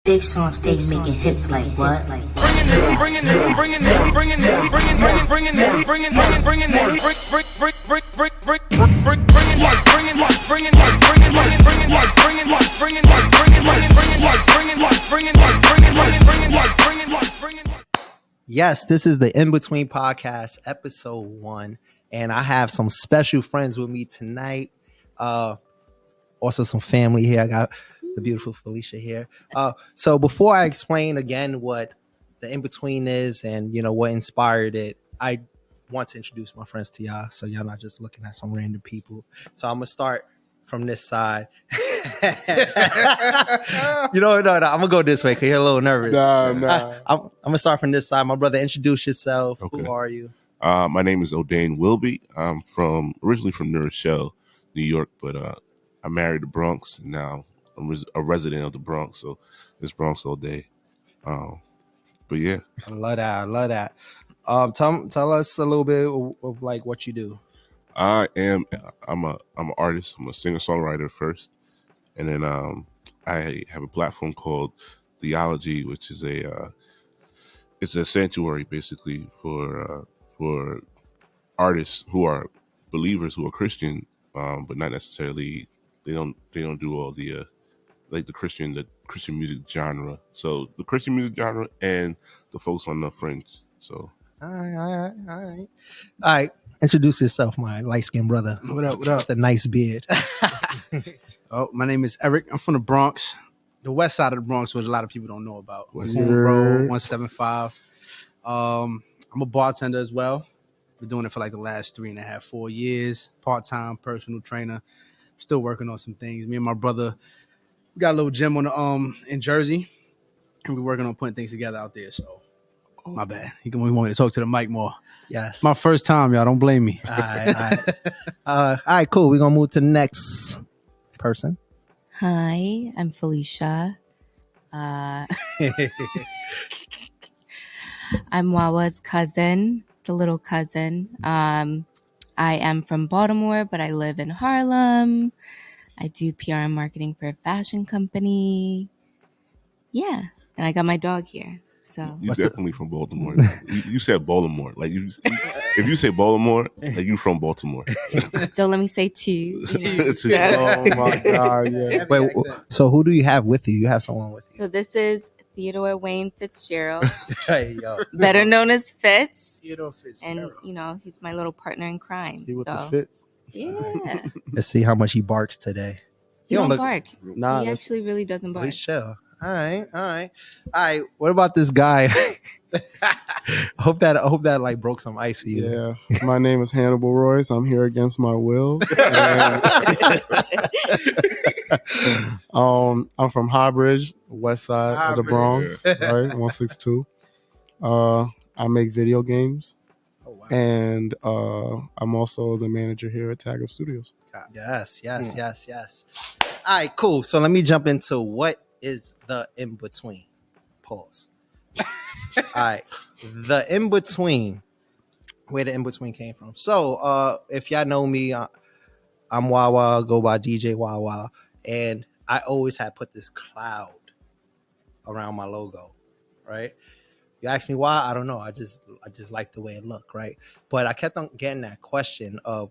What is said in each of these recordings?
Big Sean stay making hits like what? Yes, this is the In Between Podcast, episode 1, and I have some special friends with me tonight. Also, some family here. I got the beautiful Felicia here. So before I explain again what the In Between is and what inspired it, I want to introduce my friends to y'all, so y'all not just looking at some random people. So I'm gonna start from this side. No, I'm gonna go this way because you're a little nervous. Nah. I'm gonna start from this side. My brother, introduce yourself. Okay. Who are you? My name is ODANE Wilby. I'm originally from New Rochelle, New York, but I married the Bronx, and now I'm a resident of the Bronx, so it's Bronx all day. But yeah, I love that. Tell us a little bit of like what you do. I'm an artist. I'm a singer-songwriter first, and then I have a platform called Theology, which is it's a sanctuary basically for artists who are believers, who are Christian, but not necessarily. They don't do all the like the Christian music genre. So the Christian music genre and the folks on the fringe. So All right. Introduce yourself, my light-skinned brother. What up? With the nice beard. Oh, my name is Eric. I'm from the Bronx, the west side of the Bronx, which a lot of people don't know about. West Boone Side. Road, 175. I'm a bartender as well. Been doing it for like the last 3.5, 4 years. Part-time personal trainer. Still working on some things. Me and my brother, we got a little gym on in Jersey, and we're working on putting things together out there. So, my bad. We want me to talk to the mic more. Yes. My first time, y'all. Don't blame me. All right, cool. We're gonna move to the next person. Hi, I'm Felicia. I'm WAWA's cousin, the little cousin. I am from Baltimore, but I live in Harlem. I do PR and marketing for a fashion company. Yeah, and I got my dog here. So you definitely from Baltimore. you said Baltimore. Like if you say Baltimore, like you from Baltimore. don't let me say two. Oh my God, yeah. Wait, so who do you have with you? You have someone with you. So this is Theodore Wayne Fitzgerald, Hey, yo. better known as Fitz. Theodore Fitzgerald. And he's my little partner in crime. He with so. the fits. Yeah. Let's see how much he barks today. He don't look- bark. Nah, He actually really doesn't bark. He's chill. All right. What about this guy? hope that like broke some ice for you. Yeah, my name is Hannibal Royce. I'm here against my will. I'm from Highbridge, west side of the Bronx, right? 162. I make video games, and I'm also the manager here at TAGUP Studios. Yes. All right, cool. So let me jump into what is the in-between. Pause. All right. The in-between. Where the in-between came from. So if y'all know me, I'm Wawa, go by DJ Wawa. And I always had put this cloud around my logo, right? You ask me why, I don't know. I just like the way it looked, right? But I kept on getting that question of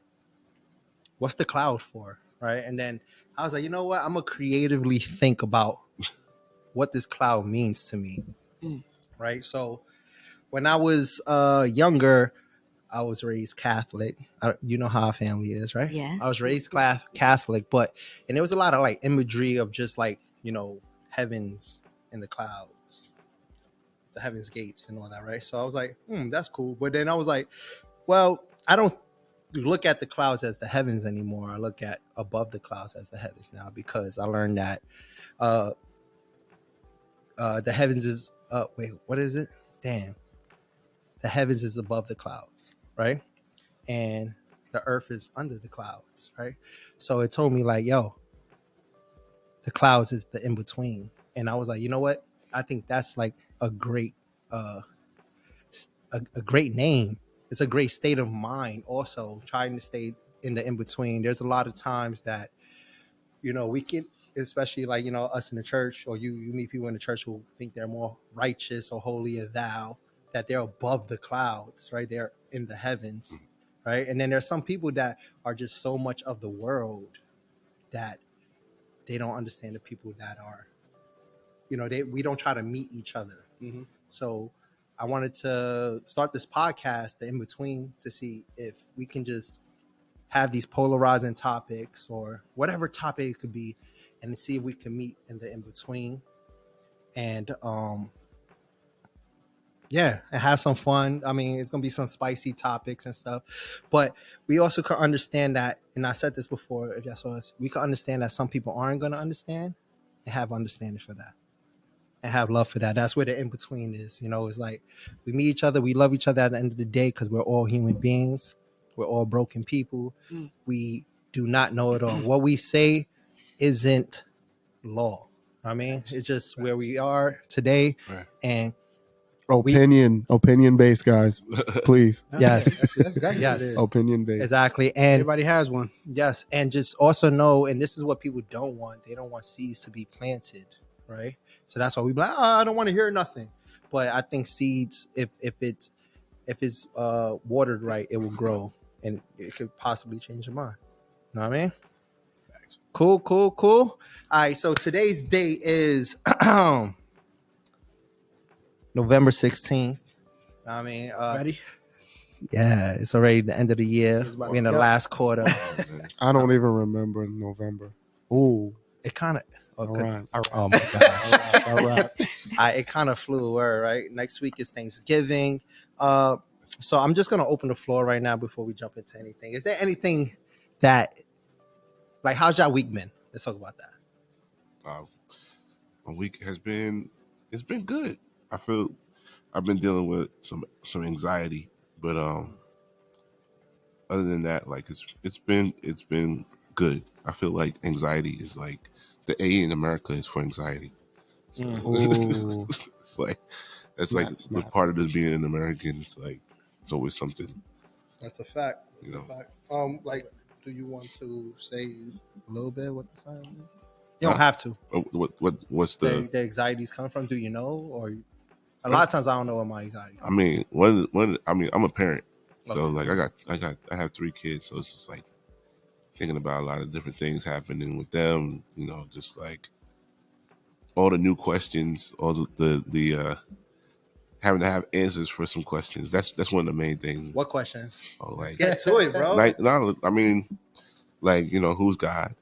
what's the cloud for, right? And then I was like, you know what? I'm gonna creatively think about what this cloud means to me, right? So when I was younger, I was raised Catholic. You know how our family is, right? Yes. I was raised Catholic, and there was a lot of like imagery of just like, heavens in the clouds, the heavens gates and all that, right? So I was like, that's cool. But then I was like, well, I don't look at the clouds as the heavens anymore. I look at above the clouds as the heavens now, because I learned that the heavens is what is it? Damn. The heavens is above the clouds, right? And the earth is under the clouds, right? So it told me like, yo, the clouds is the in-between. And I was like, you know what? I think that's like a great great name. It's a great state of mind also, trying to stay in the in-between. There's a lot of times that, we can especially like, you know, us in the church, or you meet people in the church who think they're more righteous or holier thou, that they're above the clouds, right? They're in the heavens, right? And then there's some people that are just so much of the world that they don't understand the people that are, you know, we don't try to meet each other. Mm-hmm. So I wanted to start this podcast, the In Between, to see if we can just have these polarizing topics or whatever topic it could be, and to see if we can meet in the in between, and and have some fun. I mean, it's gonna be some spicy topics and stuff, but we also can understand that, and I said this before, if y'all saw us, we can understand that some people aren't gonna understand, and have understanding for that, and have love for that. That's where the in between is. You know, it's like we meet each other, we love each other at the end of the day, because we're all human beings. We're all broken people. We do not know it all. What we say isn't law. I mean, it's just where we are today. Right. And opinion based, guys. Please. Yes. That's exactly Yes. what it is. Opinion based. Exactly. And Everybody has one. yes. And just also know, and this is what people don't want. They don't want seeds to be planted, right? So that's why we be like, I don't want to hear nothing. But I think seeds, if it's watered right, it will grow, and it could possibly change your mind. Know what I mean? Cool. All right. So today's date is November 16th. I mean, Ready? yeah, it's already the end of the year. We're in the last quarter. I don't even remember November. Ooh, it kind of. All right. Oh my gosh. All right. It kind of flew, right? Next week is Thanksgiving. So I'm just gonna open the floor right now before we jump into anything. Is there anything that, like, how's your week been? Let's talk about that. My week it's been good. I feel I've been dealing with some anxiety, but other than that, like it's been good. I feel like anxiety is like the A in America is for anxiety. So, it's like that's like part of this being an American. It's like it's always something. That's a fact. That's a fact. Like, do you want to say a little bit what the sign is? You don't have to. What's the anxieties come from? Do you know? Or a lot of times I don't know what my anxiety. I mean, I'm a parent, so like I have 3 kids, so it's just like thinking about a lot of different things happening with them. You know, just like all the new questions, all the having to have answers for some questions. That's one of the main things. What questions? Oh, like, get to it, bro. Like, no, I mean, like, you know, who's God?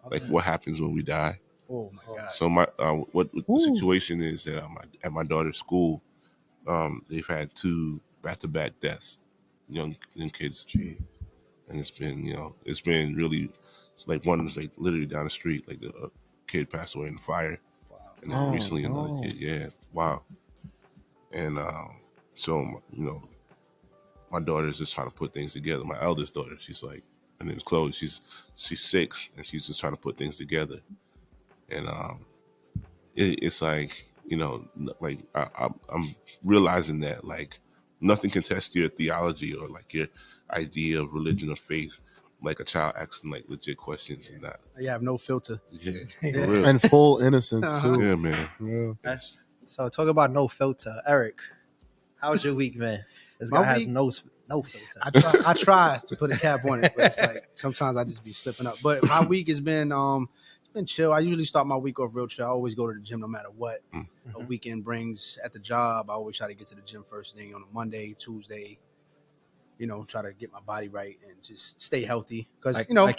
Okay. Like, what happens when we die? Oh my God! So my what the situation is that at my daughter's school, they've had 2 back-to-back deaths, young kids. Gee. And it's been really, like, one is like literally down the street, like a kid passed away in a fire, and then recently another kid. Yeah, wow. And so my daughter's just trying to put things together. My eldest daughter, she's like, her name's Chloe. She's 6, and she's just trying to put things together. And it's like, you know, like I'm realizing that, like, nothing can test your theology or like your idea of religion or faith like a child asking like legit questions and that. You have no filter. Yeah, Yeah. for real. And full innocence too. Yeah, man. Yeah. So talk about no filter, Eric. How's your week, man? This guy has no filter. I try to put a cap on it, but it's like sometimes I just be slipping up. But my week has been it's been chill. I usually start my week off real chill. I always go to the gym no matter what a weekend brings. At the job, I always try to get to the gym first thing on a Monday, Tuesday. You know, try to get my body right and just stay healthy. Because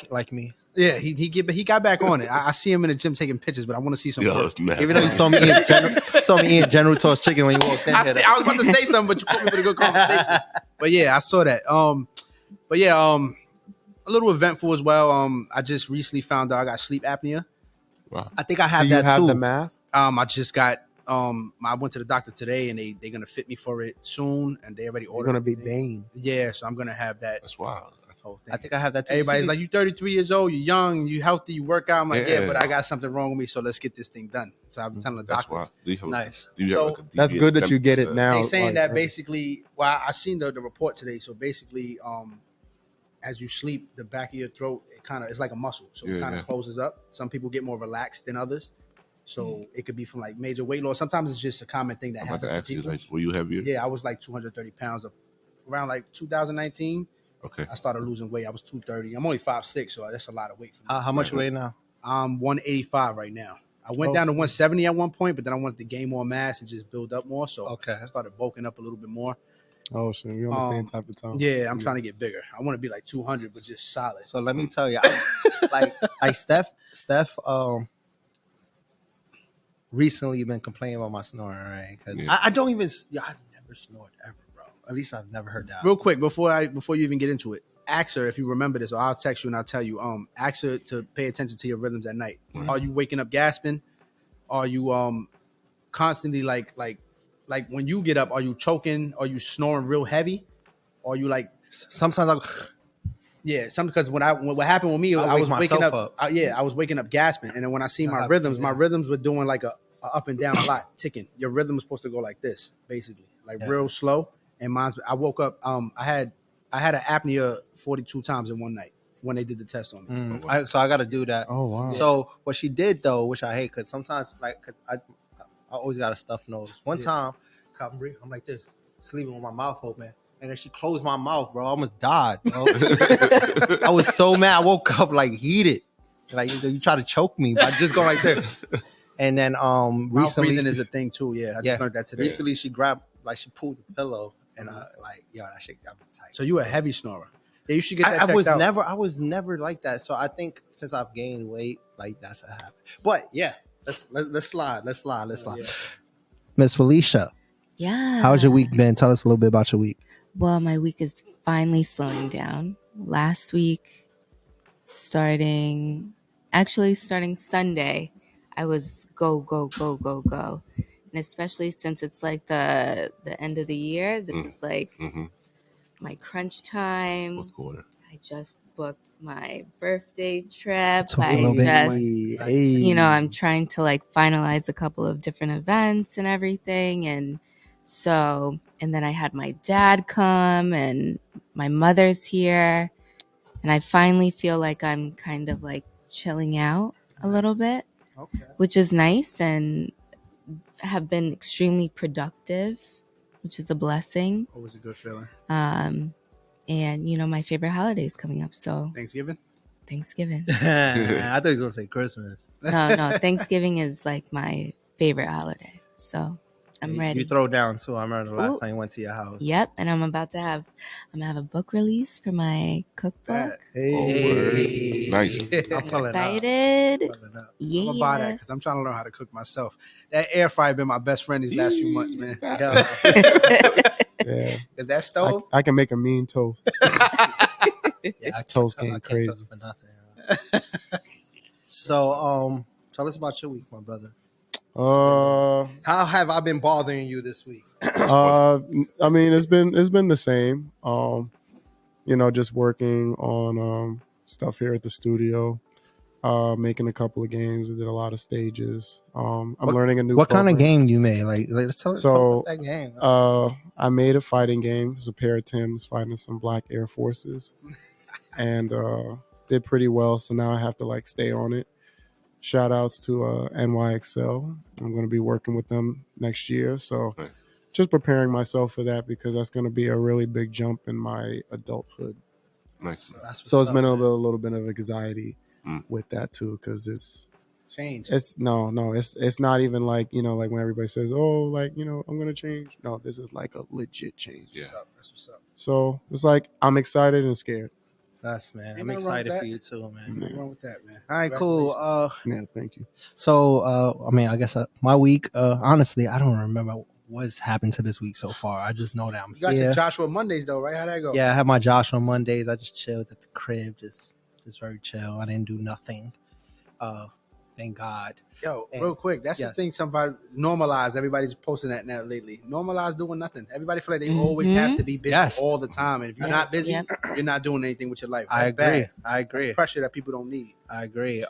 like me. Yeah, he got back on it. I see him in the gym taking pictures, but I want to see some work. Even though you saw me eating General Tso's chicken when you walked in. I was about to say something, but you put me with a good conversation. But yeah, I saw that. A little eventful as well. I just recently found out I got sleep apnea. Wow. I think I have Do you that have too. the mask? I just got. I went to the doctor today, and they're gonna fit me for it soon, and they already ordered. You're gonna be Bane. Yeah, so I'm gonna have that. That's wild. Whole thing. I think I have that too. Everybody's like, "You 33 years old, you young, you healthy, you work out." I'm like, Yeah. "Yeah, but I got something wrong with me, so let's get this thing done." So I've been telling the That's doctor. wild. Nice. Do you have like a That's good that you get it now. They saying like, that basically. Well, I seen the report today. So basically, as you sleep, the back of your throat, it's like a muscle. So it kind of closes up. Some people get more relaxed than others. So it could be from like major weight loss. Sometimes it's just a common thing that happens to people. Like, were you heavier? Yeah, I was like 230 pounds around like 2019. Okay. I started losing weight. I was 230. I'm only 5'6", so that's a lot of weight for me. How much weight now? I'm 185 right now. I went down to 170 at one point, but then I wanted to gain more mass and just build up more. So I started bulking up a little bit more. Oh shit, we're on the same type of time. Yeah, I'm trying to get bigger. I want to be like 200, but just solid. So let me tell you, like Steph, recently been complaining about my snoring, right? Because I don't even, I never snored ever, bro. At least I've never heard that. Real quick, before you even get into it, ask her if you remember this, or I'll text you and I'll tell you. Ask her to pay attention to your rhythms at night. Mm-hmm. Are you waking up gasping? Are you constantly like when you get up? Are you choking? Are you snoring real heavy? Are you like sometimes because what happened with me, I was waking up. I was waking up gasping, and then when I see my rhythms were doing like a up and down a lot, ticking. Your rhythm is supposed to go like this, basically, like real slow. And mine's. I woke up. I had an apnea 42 times in one night when they did the test on me. So I got to do that. Oh wow. So what she did though, which I hate, because sometimes cause I always got a stuffed nose. One time, I'm like this, sleeping with my mouth open. And then she closed my mouth, bro. I almost died, bro. I was so mad. I woke up like heated. Like you try to choke me, but I just go like this. And then recently, mouth breathing is a thing too. Yeah, I just learned that today. Recently, she pulled the pillow, and that shit got me tight. So you a heavy snorer? Yeah, you should get that checked out. I was never like that. So I think since I've gained weight, like that's what happened. But yeah, let's slide. Yeah. Miss Felicia. Yeah. How's your week been? Tell us a little bit about your week. Well, my week is finally slowing down. Last week, starting Sunday, I was go. And especially since it's like the end of the year, this is like my crunch time. Fourth quarter. I just booked my birthday trip. I'm trying to like finalize a couple of different events and everything. And then I had my dad come and my mother's here. And I finally feel like I'm kind of like chilling out a little bit, which is nice, and have been extremely productive, which is a blessing. Always a good feeling. And my favorite holiday is coming up. So Thanksgiving. I thought he was gonna say Christmas. No, Thanksgiving is like my favorite holiday. So I'm ready. You throw down too. I remember the last time you went to your house. Yep, and I'm gonna have a book release for my cookbook. Hey. Nice. I'm pulling excited. Yeah. I'm gonna buy that because I'm trying to learn how to cook myself. That air fryer been my best friend these last few months, man. Yeah. Is that stove? I can make a mean toast. Yeah, toast getting crazy. For nothing. So, tell us about your week, my brother. How have I been bothering you this week? I mean, it's been the same. Just working on stuff here at the studio, making a couple of games. I did a lot of stages. I'm learning a new. What kind of game you made? Like, let's tell us about that game. I made a fighting game. It's a pair of Tims fighting some Black Air Forces, and did pretty well. So now I have to like stay on it. Shout outs to NYXL. I'm going to be working with them next year. So just preparing myself for that because that's going to be a really big jump in my adulthood. Nice. So it's been a little bit of anxiety with that too because it's change. It's it's not even like, like when everybody says, oh, like, I'm going to change. No, this is like a legit change. Yeah. That's what's up. So it's like I'm excited and scared. Man. I'm excited for you too, man. Nothing wrong with that, man. All right, cool. Yeah, thank you. So, I guess my week, honestly, I don't remember what's happened to this week so far. I just know that I'm here. You got your your Joshua Mondays though, right? How'd that go? Yeah, I had my Joshua Mondays. I just chilled at the crib, just very chill. I didn't do nothing. Thank God. Yo, real quick, that's the thing. Somebody normalize. Everybody's posting that now lately. Normalize doing nothing. Everybody feel like they always have to be busy all the time, and if you're not busy, you're not doing anything with your life. That's bad. I agree. That's pressure that people don't need. I agree.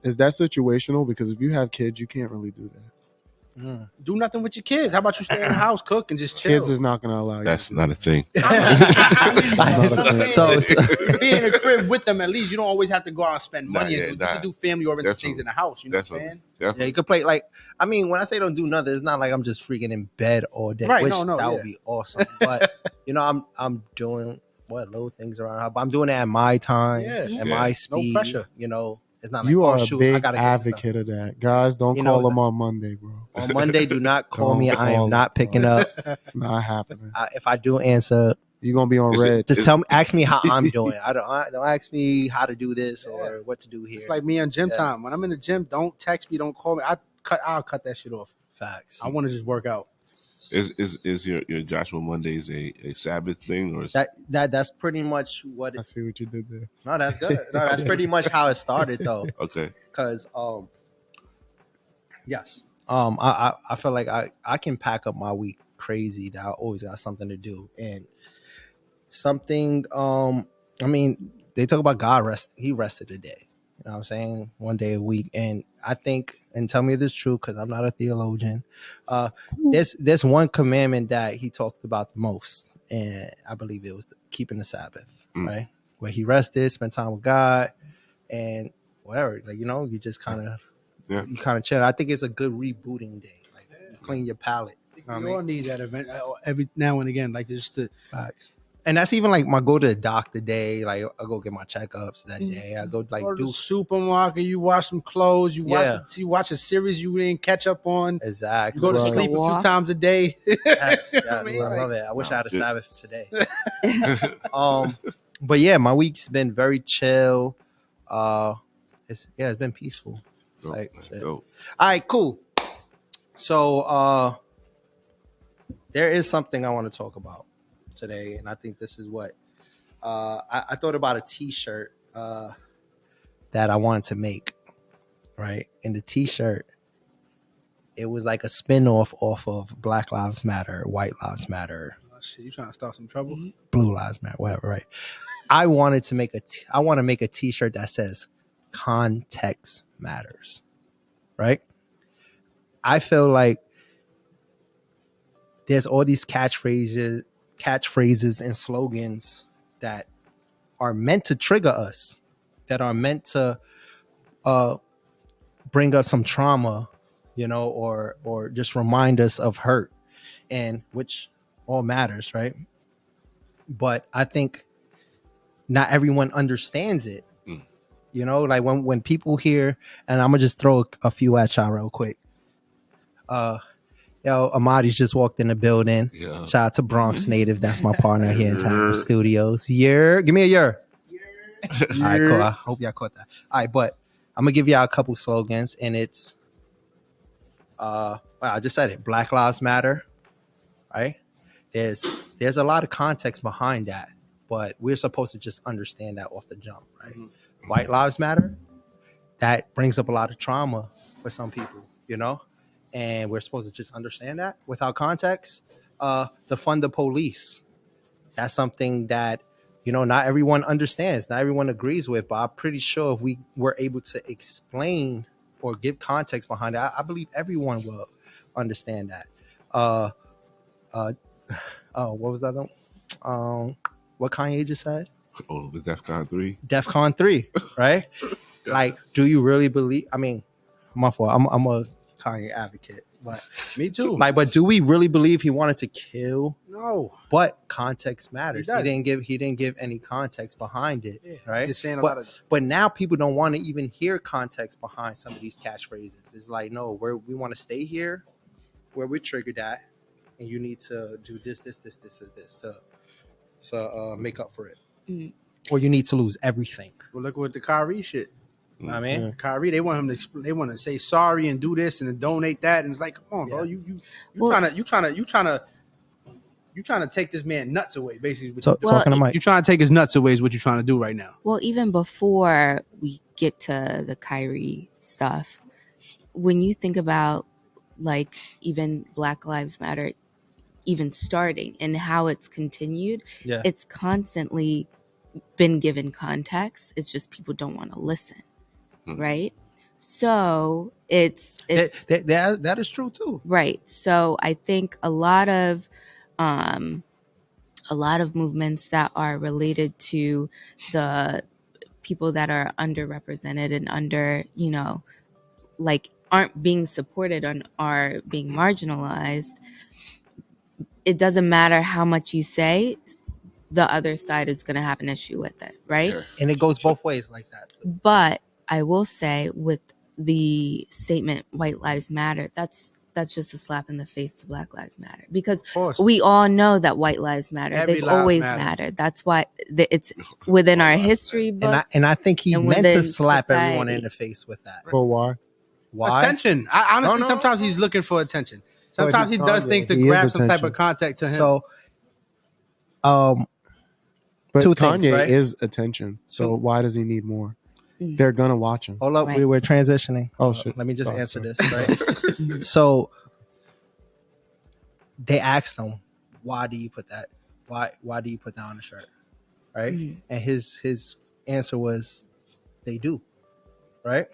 Is that situational? Because if you have kids, you can't really do that. Do nothing with your kids. How about you stay in the house, cook, and just chill? Kids is not gonna allow you. That's not a thing. So be in a crib with them at least. You don't always have to go out and spend money. You can do family-oriented things in the house. You know what I'm saying? Yeah, you could play like. I mean, when I say don't do nothing, it's not like I'm just freaking in bed all day. Right? Which, No, that would be awesome. But I'm doing little things around. But I'm doing it at my time, at my speed. No pressure. It's not like You are a shoot, big advocate of that. Guys, don't call them on Monday, bro. On Monday, do not call me. I am not picking up. It's not happening. If I do answer, you're gonna be on red. Just ask me how I'm doing. Don't ask me how to do this or what to do here. It's like me on gym time. When I'm in the gym, don't text me, don't call me. I'll cut that shit off. Facts. I want to just work out. Is your Joshua Mondays a Sabbath thing, or is that's pretty much what I see what you did there. No, that's good. No, that's pretty much how it started though. Okay. Because yes. I feel like I can pack up my week crazy that I always got something to do. And something I mean, they talk about God he rested a day. You know what I'm saying? One day a week. And I think, and tell me if this is true, because I'm not a theologian. There's one commandment that he talked about the most, and I believe it was keeping the Sabbath, right? Where he rested, spent time with God, and whatever. Like, you just kind of you kind of chill. I think it's a good rebooting day. Like, you clean your palate. You all need that event every now and again, like just the facts. And that's even like my go to the doctor day. Like, I go get my checkups that day. I go go to the supermarket. You wash some clothes. You watch a series you didn't catch up on. Exactly. You go to sleep a few times a day. Yes, I love it. I wish I had a Sabbath today. But yeah, my week's been very chill. It's been peaceful. Like, all right, cool. So there is something I want to talk about today, and I think this is what I thought about a t-shirt that I wanted to make, right? And the t-shirt, it was like a spin-off off of Black Lives Matter, White Lives Matter. Oh, shit, you trying to start some trouble? Blue Lives Matter, whatever, right? I want to make a t-shirt that says context matters, right? I feel like there's all these catchphrases and slogans that are meant to trigger us, that are meant to bring up some trauma, or just remind us of hurt, and which all matters, right? But I think not everyone understands it. Like when people hear, and I'm gonna just throw a few at y'all real quick. Amadi's just walked in the building. Yeah. Shout out to Bronx native. That's my partner here in TAGUP Studios. Give me a year. All right, cool. I hope y'all caught that. All right, but I'm gonna give y'all a couple slogans, and it's I just said it. Black Lives Matter. Right? There's a lot of context behind that, but we're supposed to just understand that off the jump, right? Mm-hmm. White Lives Matter. That brings up a lot of trauma for some people, and we're supposed to just understand that without context. Defund the police. That's something that, not everyone understands, not everyone agrees with, but I'm pretty sure if we were able to explain or give context behind it, I believe everyone will understand that. What was that? What Kanye just said? Oh, the DEFCON 3. DEFCON 3, right? Like, do you really believe? I mean, my fault. I'm a Kanye advocate, but me too. Like, but do we really believe he wanted to kill? No. But context matters. He didn't give any context behind it, right? Just saying but now people don't want to even hear context behind some of these catchphrases. It's like, no, we want to stay here where we're triggered at, and you need to do this to make up for it. Mm. Or you need to lose everything. Well, look with the Kyrie shit. I mean, Kyrie, they want him to say sorry and do this and to donate that, and it's like, come on, bro, you trying to take this man nuts away, basically. You trying to take his nuts away is what you're trying to do right now. Well, even before we get to the Kyrie stuff, when you think about like even Black Lives Matter, even starting and how it's continued, it's constantly been given context. It's just people don't want to listen, right? So it's that is true too. Right. So I think a lot of movements that are related to the people that are underrepresented and under, like aren't being supported and are being marginalized, it doesn't matter how much you say, the other side is going to have an issue with it, right? And it goes both ways like that too. But I will say with the statement White Lives Matter, that's just a slap in the face to Black Lives Matter, because we all know that White Lives Matter. They've always mattered. That's why it's within our history books. And I think he meant to slap everyone in the face with that. But why? Attention. I honestly, sometimes he's looking for attention. Sometimes he does things to grab some type of contact to him. So, but Kanye is attention. So why does he need more? They're gonna watch him. Hold up, we were transitioning. Oh shit! Let me just answer this. Right. So they asked him, "Why do you put that? Why do you put that on the shirt?" Right. Mm-hmm. And his answer was, "They do." Right.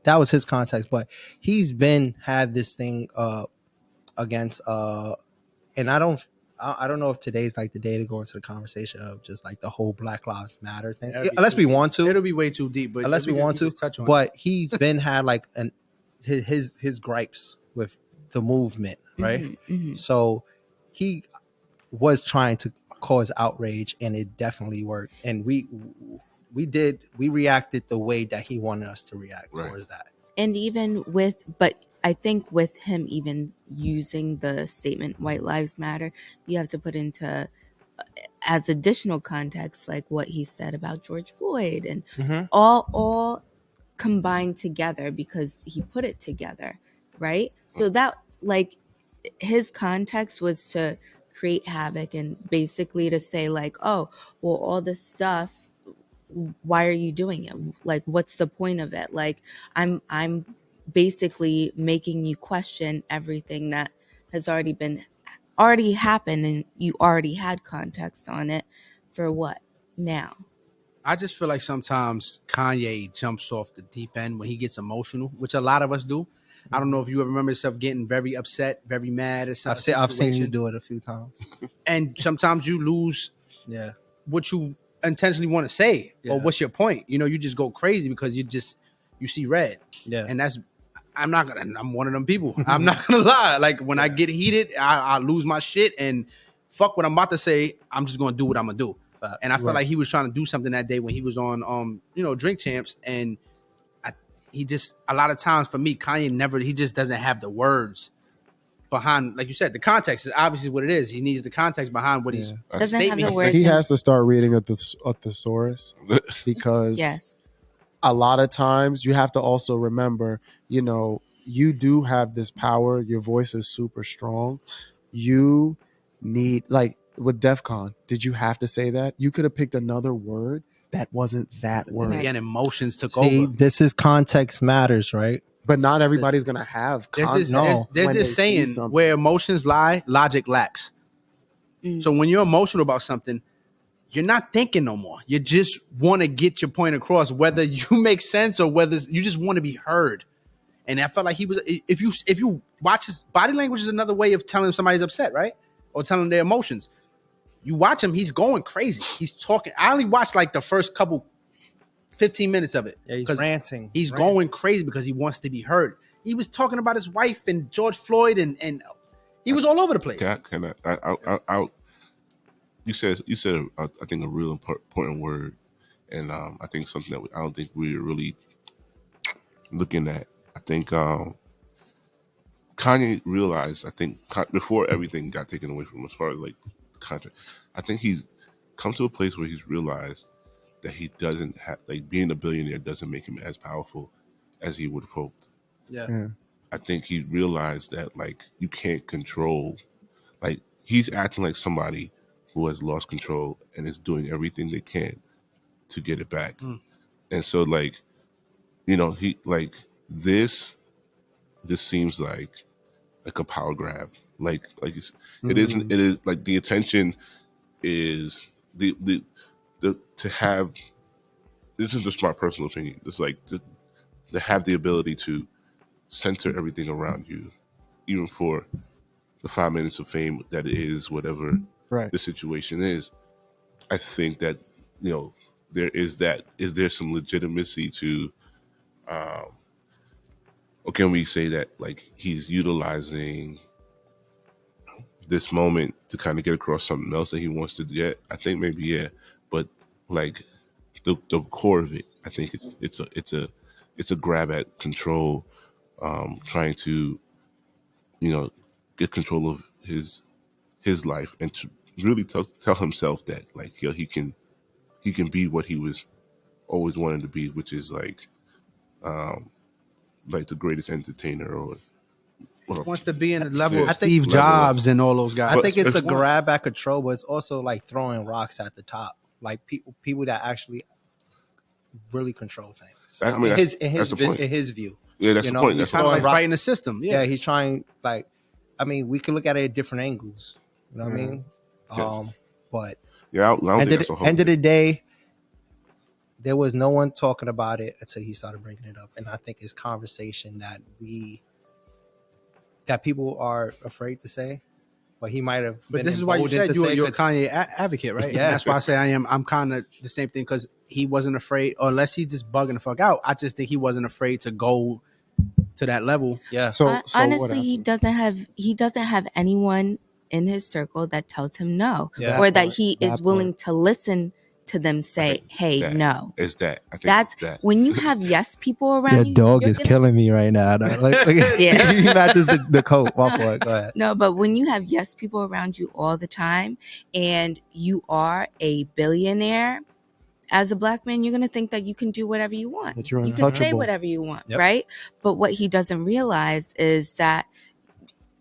That was his context, but he's had this thing against and I don't know if today's like the day to go into the conversation of just like the whole Black Lives Matter thing. Unless we want to. It'll be way too deep, but unless we want to. But he's had like his gripes with the movement, right? Mm-hmm, mm-hmm. So he was trying to cause outrage, and it definitely worked. And we reacted the way that he wanted us to react towards that. And even but I think with him even using the statement White Lives Matter, you have to put into as additional context, like what he said about George Floyd and all combined together, because he put it together, right? So that, like, his context was to create havoc and basically to say like, oh, well, all this stuff, why are you doing it? Like, what's the point of it? Like, I'm basically making you question everything that has already happened, and you already had context on it. For what now? I just feel like sometimes Kanye jumps off the deep end when he gets emotional, which a lot of us do. I don't know if you ever remember yourself getting very upset, very mad at something. I've seen you do it a few times. And sometimes you lose what you intentionally want to say, or what's your point. You just go crazy because you see red. Yeah. And I'm one of them people. I'm not gonna lie. Like, when I get heated, I lose my shit, and fuck what I'm about to say. I'm just gonna do what I'm gonna do. And I felt like he was trying to do something that day when he was on Drink Champs, and he just, a lot of times for me, Kanye he just doesn't have the words behind, like you said, the context is obviously what it is. He needs the context behind what he's doesn't have the words. He has to start reading a thesaurus, because a lot of times you have to also remember, you do have this power. Your voice is super strong. You need, like with DEF CON, did you have to say that? You could have picked another word that wasn't that word. Again, emotions took over. This is context matters, right? But not everybody's going to have context. There's this saying where emotions lie, logic lacks. So when you're emotional about something, you're not thinking no more. You just want to get your point across, whether you make sense or whether you just want to be heard. And I felt like he was, if you watch his body language, is another way of telling somebody's upset, right? Or telling their emotions. You watch him, he's going crazy. He's talking. I only watched like the first couple 15 minutes of it. Yeah, he's ranting. He's going crazy because he wants to be heard. He was talking about his wife and George Floyd, and he was all over the place. You said I think a real important word, and I think something that I don't think we're really looking at. I think Kanye realized, I think before everything got taken away from him, as far as like contract, I think he's come to a place where he's realized that he doesn't have, like, being a billionaire doesn't make him as powerful as he would have hoped. Yeah. I think he realized that, like, you can't control, like, he's acting like somebody who has lost control and is doing everything they can to get it back. And so, like, he, like, this seems like a power grab. Like it is like the attention is the to have, this is just my personal opinion. It's like to have the ability to center everything around you, even for the 5 minutes of fame that it is, whatever the situation is. I think that, you know, is there some legitimacy to, or can we say that like he's utilizing this moment to kind of get across something else that he wants to get? I think maybe, yeah, but like the core of it, I think it's a grab at control, trying to, you know, get control of his life and to really tell himself that like, you know, he can be what he was always wanted to be, which is like the greatest entertainer, or wants to be in the level of Steve Steve Jobs and all those guys. I think it's the grab at control, but it's also like throwing rocks at the top, like people that actually really control things. I mean, in his view. Yeah, that's the point. He's kind of like fighting the system. Yeah, he's trying, like, I mean, we can look at it at different angles. You know what I mean? Yeah. But yeah, I don't think that's a whole end of the day, there was no one talking about it until he started bringing it up, and I think it's conversation that people are afraid to say, but he might have. But this is why you said you're a Kanye advocate, right? Yeah, and that's why I say I'm kind of the same thing, because he wasn't afraid, or unless he's just bugging the fuck out. I just think he wasn't afraid to go to that level. Yeah. So honestly, he doesn't have anyone in his circle that tells him no, or that he is willing to listen to them say, "Hey, no." Is that? I think that's that. When you have yes people around you. Your dog is killing me right now. Yeah, he matches the coat. Go ahead. No, but when you have yes people around you all the time, and you are a billionaire, as a black man, you're gonna think that you can do whatever you want. That you're you can say whatever you want, right? But what he doesn't realize is that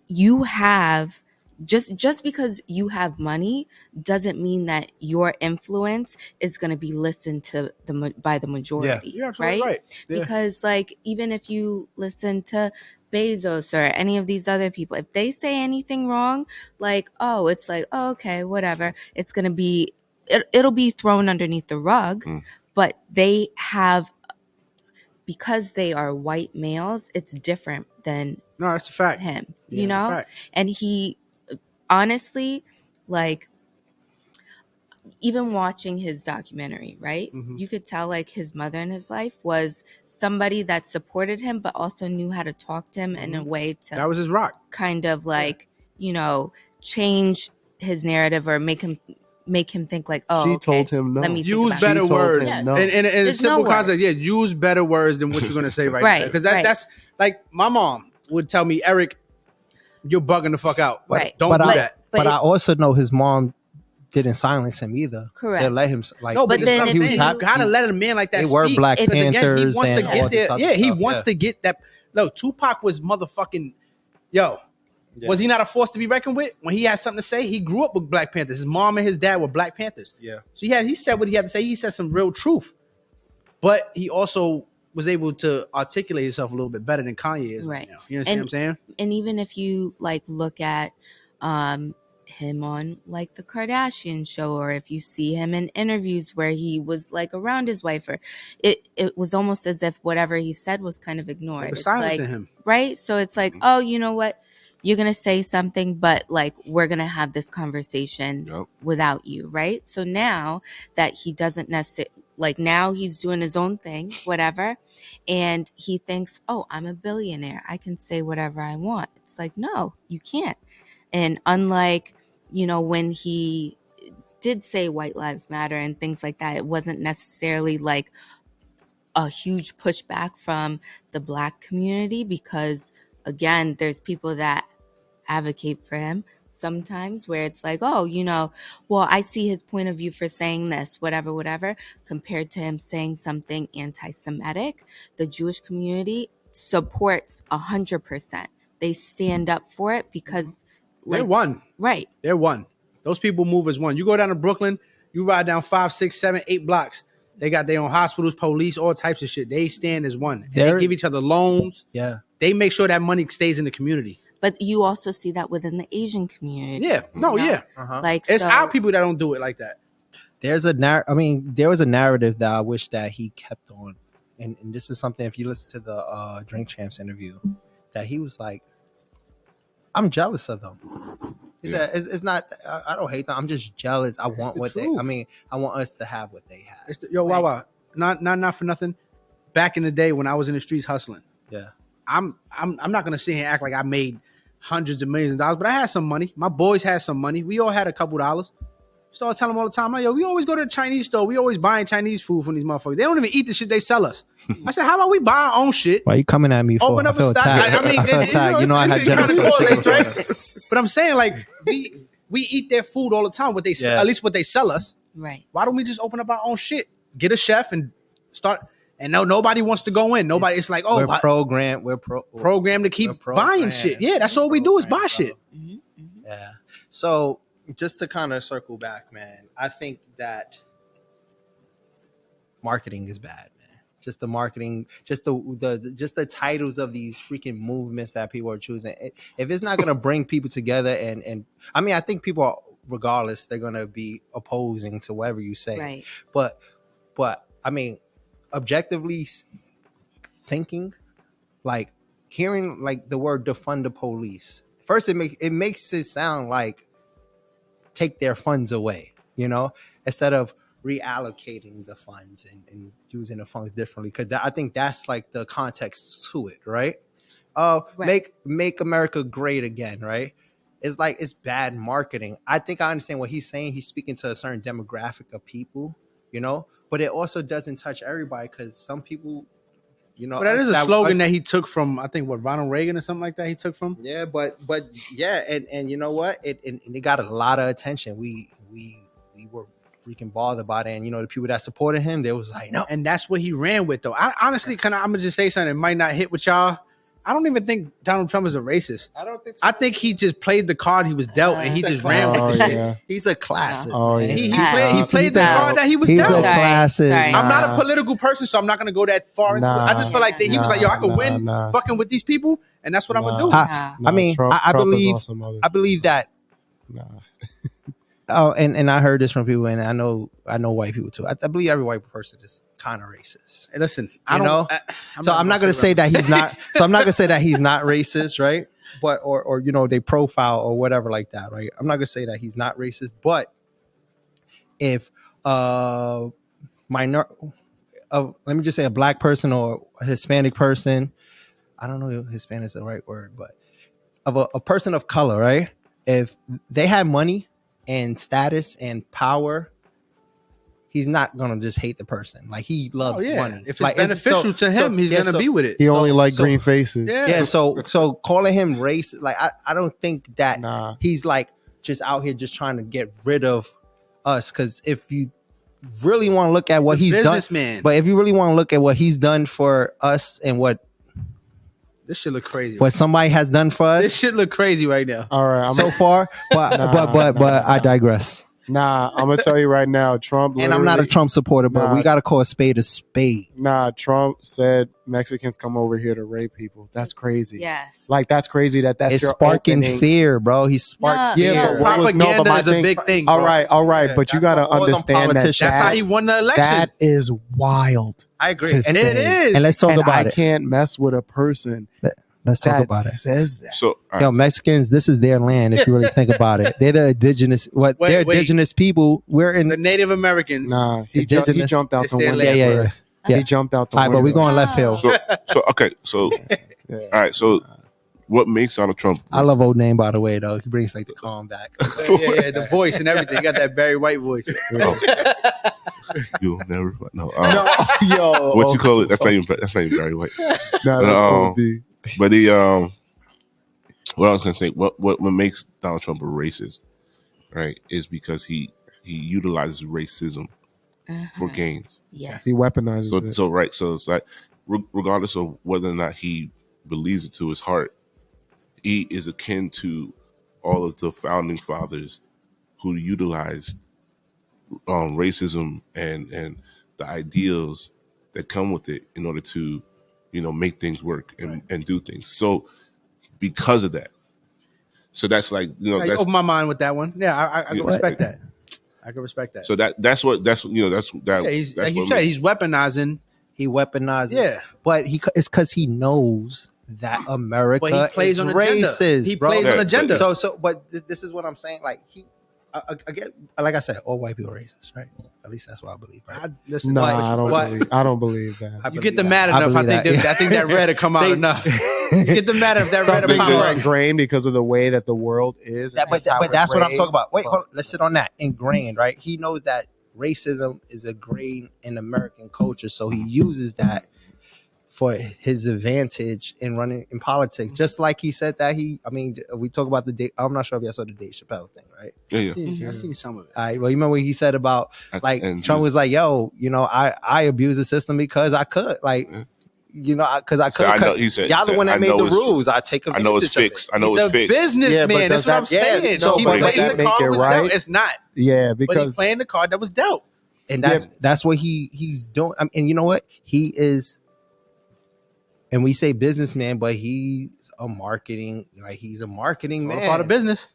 you have. Just because you have money doesn't mean that your influence is going to be listened to by the majority, right? Yeah. Because like, even if you listen to Bezos or any of these other people, if they say anything wrong, like, oh, it's like, oh, okay, whatever. It's going to be, it'll be thrown underneath the rug, but they have, because they are white males, it's different than that's a fact. Him, you know, and he. Honestly, like, even watching his documentary, right? Mm-hmm. You could tell like his mother in his life was somebody that supported him, but also knew how to talk to him in a way to, that was his rock, kind of like, you know, change his narrative or make him think like, oh, she told him no. Let me use better words. No. And in simple context, use better words than what you're going to say right now. Because that's like, my mom would tell me, Eric, you're bugging the fuck out. Right. Don't do that. But I also know his mom didn't silence him either. Correct. They let him like. No, but then you gotta let a man like that. They were Black Panthers. Again, he wants to get there. Yeah, he wants to get that. No, Tupac was motherfucking. Was he not a force to be reckoned with? When he had something to say, he grew up with Black Panthers. His mom and his dad were Black Panthers. Yeah. So he said what he had to say. He said some real truth, but he also was able to articulate himself a little bit better than Kanye is right now. You understand what I'm saying? And even if you like look at him on like the Kardashian show, or if you see him in interviews where he was like around his wife, or it was almost as if whatever he said was kind of ignored. It's silencing him. Right? So it's like, oh, you know what? You're going to say something, but like, we're going to have this conversation without you. Right? So now that he doesn't necessarily, like, now he's doing his own thing, whatever. And he thinks, oh, I'm a billionaire. I can say whatever I want. It's like, no, you can't. And unlike, you know, when he did say White Lives Matter and things like that, it wasn't necessarily like a huge pushback from the Black community, because, again, there's people that advocate for him sometimes where it's like, oh, you know, well, I see his point of view for saying this, whatever, compared to him saying something anti-Semitic. The Jewish community supports 100%. They stand up for it because they're one. Right. They're one. Those people move as one. You go down to Brooklyn, you ride down 5, 6, 7, 8 blocks. They got their own hospitals, police, all types of shit. They stand as one. They give each other loans. Yeah. They make sure that money stays in the community. But you also see that within the Asian community. Yeah. No, you know? yeah. Uh-huh. Like, it's our people that don't do it like that. There was a narrative that I wish that he kept on and this is something, if you listen to the Drink Champs interview, that he was like, I'm jealous of them. He said, it's not, I don't hate them. I'm just jealous. I want what truth. I want us to have what they have. Yo, Wawa, not for nothing. Back in the day when I was in the streets hustling, I'm not gonna sit here and act like I made hundreds of millions of dollars, but I had some money. My boys had some money. We all had a couple dollars. Started telling them all the time, like, yo, we always go to the Chinese store. We always buying Chinese food from these motherfuckers. They don't even eat the shit they sell us. I said, how about we buy our own shit? Why are you coming at me for? Open up a stock. I mean, I had generous, right? But I'm saying, like, we eat their food all the time. What they at least what they sell us. Right. Why don't we just open up our own shit? Get a chef and start. And no, nobody wants to go in. Nobody. It's like, we're programmed. We're programmed to keep buying shit. Yeah, that's all we do is buy shit. Yeah. So just to kind of circle back, man, I think that marketing is bad, man. Just the marketing, just the titles of these freaking movements that people are choosing. If it's not gonna bring people together, and I mean, I think people are, regardless, they're gonna be opposing to whatever you say. Right. But I mean, objectively thinking, like hearing like the word defund the police. First, it makes it sound like take their funds away, you know, instead of reallocating the funds and using the funds differently. Because I think that's like the context to it, right? Make America great again, right? It's like it's bad marketing. I think I understand what he's saying. He's speaking to a certain demographic of people, you know, but it also doesn't touch everybody because some people, you know, but that is a slogan that he took from, I think, what, Ronald Reagan or something like that. He took from. Yeah, but yeah, and you know what? It got a lot of attention. We were freaking bothered by that, and you know, the people that supported him, they was like, no, and that's what he ran with, though. I honestly, I'm gonna just say something that might not hit with y'all. I don't even think Donald Trump is a racist. I don't think so. I think he just played the card he was dealt, and he just ran with the shit. He's a classist. Oh, yeah. He played the card that he was dealt. He's a classist. I'm not a political person, so I'm not going to go that far into it. I just feel like that he was like, yo, I could win fucking with these people, and that's what I'm going to do. I mean, Trump I believe that. Oh, and I heard this from people, and I know white people too. I believe every white person is kind of racist. Hey, listen, I'm not going to say that he's not. So I'm not going to say that he's not racist, right? But or you know, they profile or whatever like that, right? I'm not going to say that he's not racist, but if let me just say a black person or a Hispanic person, I don't know if Hispanic is the right word, but of a person of color, right? If they have money and status and power, he's not gonna just hate the person. Like, he loves money. If it's like, beneficial to him, he's gonna be with it. He only like green faces. Yeah. So calling him racist, like I don't think that he's like just out here just trying to get rid of us. Because if you really want to look at what he's done, but if you really want to look at what he's done for us and what this shit look crazy. What somebody has done for us. This shit look crazy right now. All right, so far, but I digress. Nah, I'm gonna tell you right now, Trump. And I'm not a Trump supporter, but we gotta call a spade a spade. Nah, Trump said Mexicans come over here to rape people. That's crazy. Yes, like that's crazy. That's it's sparking fear, bro. He's sparking fear. Yeah, but propaganda is a big thing. All right, but you gotta understand that. That's how he won the election. That is wild. I agree, and it is. And let's talk about it. I can't mess with a person. Let's talk about it. Says that. So, yo, Mexicans, this is their land. If you really think about it, they're the indigenous. They're indigenous people. We're in the Native Americans. Nah, he jumped out the window. Yeah. He jumped out the window. All right, but we're going left field. So all right. So, what makes Donald Trump? I love old name, by the way, though. He brings like the calm back. Yeah, the voice and everything. You got that Barry White voice. You'll never no, yo. What you call it? That's not even Barry White. No, but the what I was gonna say, what makes Donald Trump a racist, right, is because he utilizes racism for gains. Yes, he weaponizes it. So right, so it's like regardless of whether or not he believes it to his heart, he is akin to all of the founding fathers who utilized racism and the ideals that come with it in order to, you know, make things work and do things. So because of that, so that's like, you know, you open my mind with that one. Yeah, I can respect that. I can respect that. So that's what you know. That's that. Yeah, he's, like you said, he's weaponizing He weaponizes. Yeah. But it's because he knows that America But he plays is on racist. He bro. plays on agenda. But this is what I'm saying. Like I get, like I said, all white people are racist, right? At least that's what I believe. Right? I don't believe that. You get them mad enough. I think that red will come out enough. You get them mad if that red will Some come things are out. ingrained because of the way that the world is. But that's what I'm talking about. Wait, hold on. Let's sit on that. Ingrained, right? He knows that racism is ingrained in American culture, so he uses that for his advantage in running in politics. Just like he said that we talk about the Dave, I'm not sure if y'all saw the Dave Chappelle thing, right? Yeah. I seen some of it. All right, well, you remember what he said about Trump was like, yo, I abuse the system because I could, because I could. He said, y'all the one that made the rules. I take advantage. I know it's fixed. I know it's fixed. Businessman. That's what I'm saying. So he but played that the make card it was right? dealt. It's not. Yeah, But he's because playing the card that was dealt. And that's what he's doing. And you know what? He is. And we say businessman, but he's a marketing man. All part of business.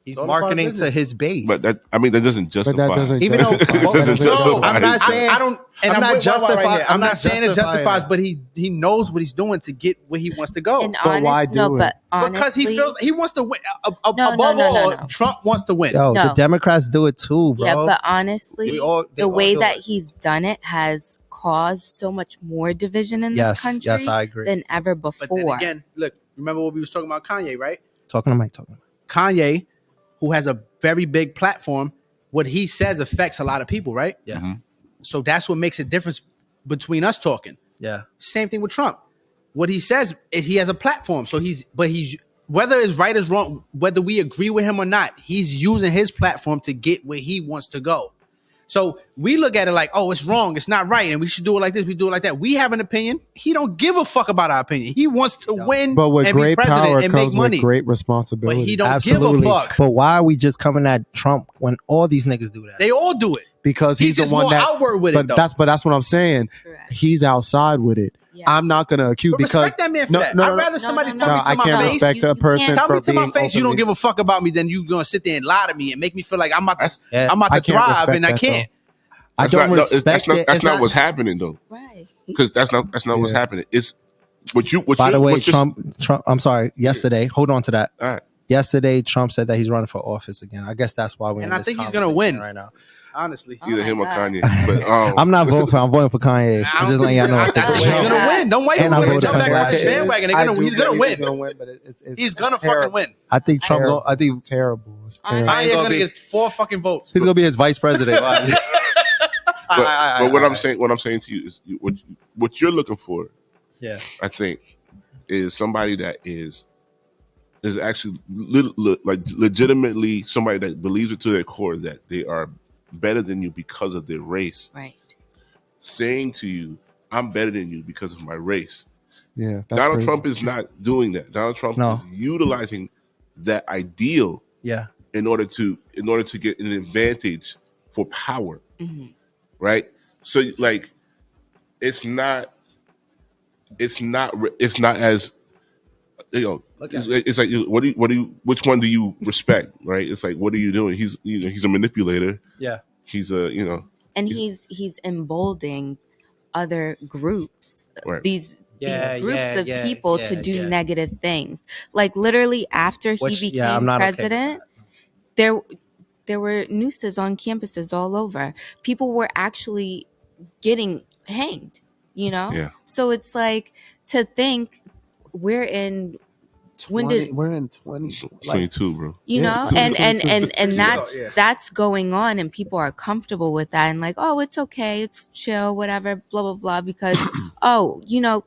He's marketing to his base. But that doesn't justify. But that doesn't even though I'm not saying I don't. And I'm not justifying. I'm not saying it justifies, but he knows what he's doing to get where he wants to go. And But why do it? Because he feels he wants to win. Above No. all, Trump wants to win. Yo, No. the Democrats do it too, bro. Yeah, but honestly, They all the way do that it. he's done it has caused so much more division in this country Yes, I agree. than ever But then before. again, look, remember what we was talking about Kanye, right? Talking to Mike. Kanye, who has a very big platform, what he says affects a lot of people, right? Yeah. Mm-hmm. So that's what makes a difference between us talking. Yeah. Same thing with Trump. What he says, he has a platform. So he's whether it's right or wrong, whether we agree with him or not, he's using his platform to get where he wants to go. So we look at it like, oh, it's wrong, it's not right, and we should do it like this, we do it like that. We have an opinion. He don't give a fuck about our opinion. He wants to win But with and be great president power and make comes money. with great responsibility. But he don't Absolutely. give a fuck. But why are we just coming at Trump when all these niggas do that? They all do it. Because he's the just one more that outward with but it, though. that's what I'm saying. Correct. He's outside with it. Yeah. I'm not gonna accuse But because respect that man for no, that. no, I'd no, rather somebody tell no, me to I my can't face. respect a person Tell for me to my being face you don't openly- give a fuck about me, then you gonna sit there and lie to me and make me feel like I'm about to Yeah. I'm about I to can't thrive respect and I that, can't. I don't respect it. That's It's not what's happening though. Right. Because that's not what's happening. It's what you. By the way, Trump. I'm sorry. Yesterday, hold on to that. All right. Yesterday, Trump said that he's running for office again. I guess that's why we're. And in I this think he's gonna conversation win right now. Honestly. Oh Either my him or God. Kanye. But I'm not voting for. I'm voting for Kanye. I'm just letting y'all know. I think he's Yeah. gonna win. Don't wait And I for him to voted jump for back him on last the year. bandwagon. He's gonna win. He's gonna fucking win. I think Trump. Terrible. I think It's terrible. It's I- terrible. Kanye's gonna be- get 4 fucking votes. he's gonna be his vice president. but what I'm saying to you is what you're looking for. Yeah. I think is somebody that is actually legitimately somebody that believes it to their core that they are better than you because of their race. Right. Saying to you, I'm better than you because of my race. Yeah. Donald crazy. Trump is not doing that. Donald Trump No. is utilizing that ideal Yeah. in order to get an advantage for power. Mm-hmm. Right? So like it's not as it's like which one do you respect, right? It's like what are you doing? He's a manipulator. Yeah. He's a And he's emboldening other groups, Right. these groups of people to do yeah. negative things. Like literally after he Which, became I'm not okay with president, that. there were nooses on campuses all over. People were actually getting hanged, you know? Yeah. So it's like to think we're in We're in 20. 22, bro. you Yeah, know, 22. and Yeah. that's going on, and people are comfortable with that and like, oh, it's okay, it's chill, whatever, blah blah blah, because oh, you know,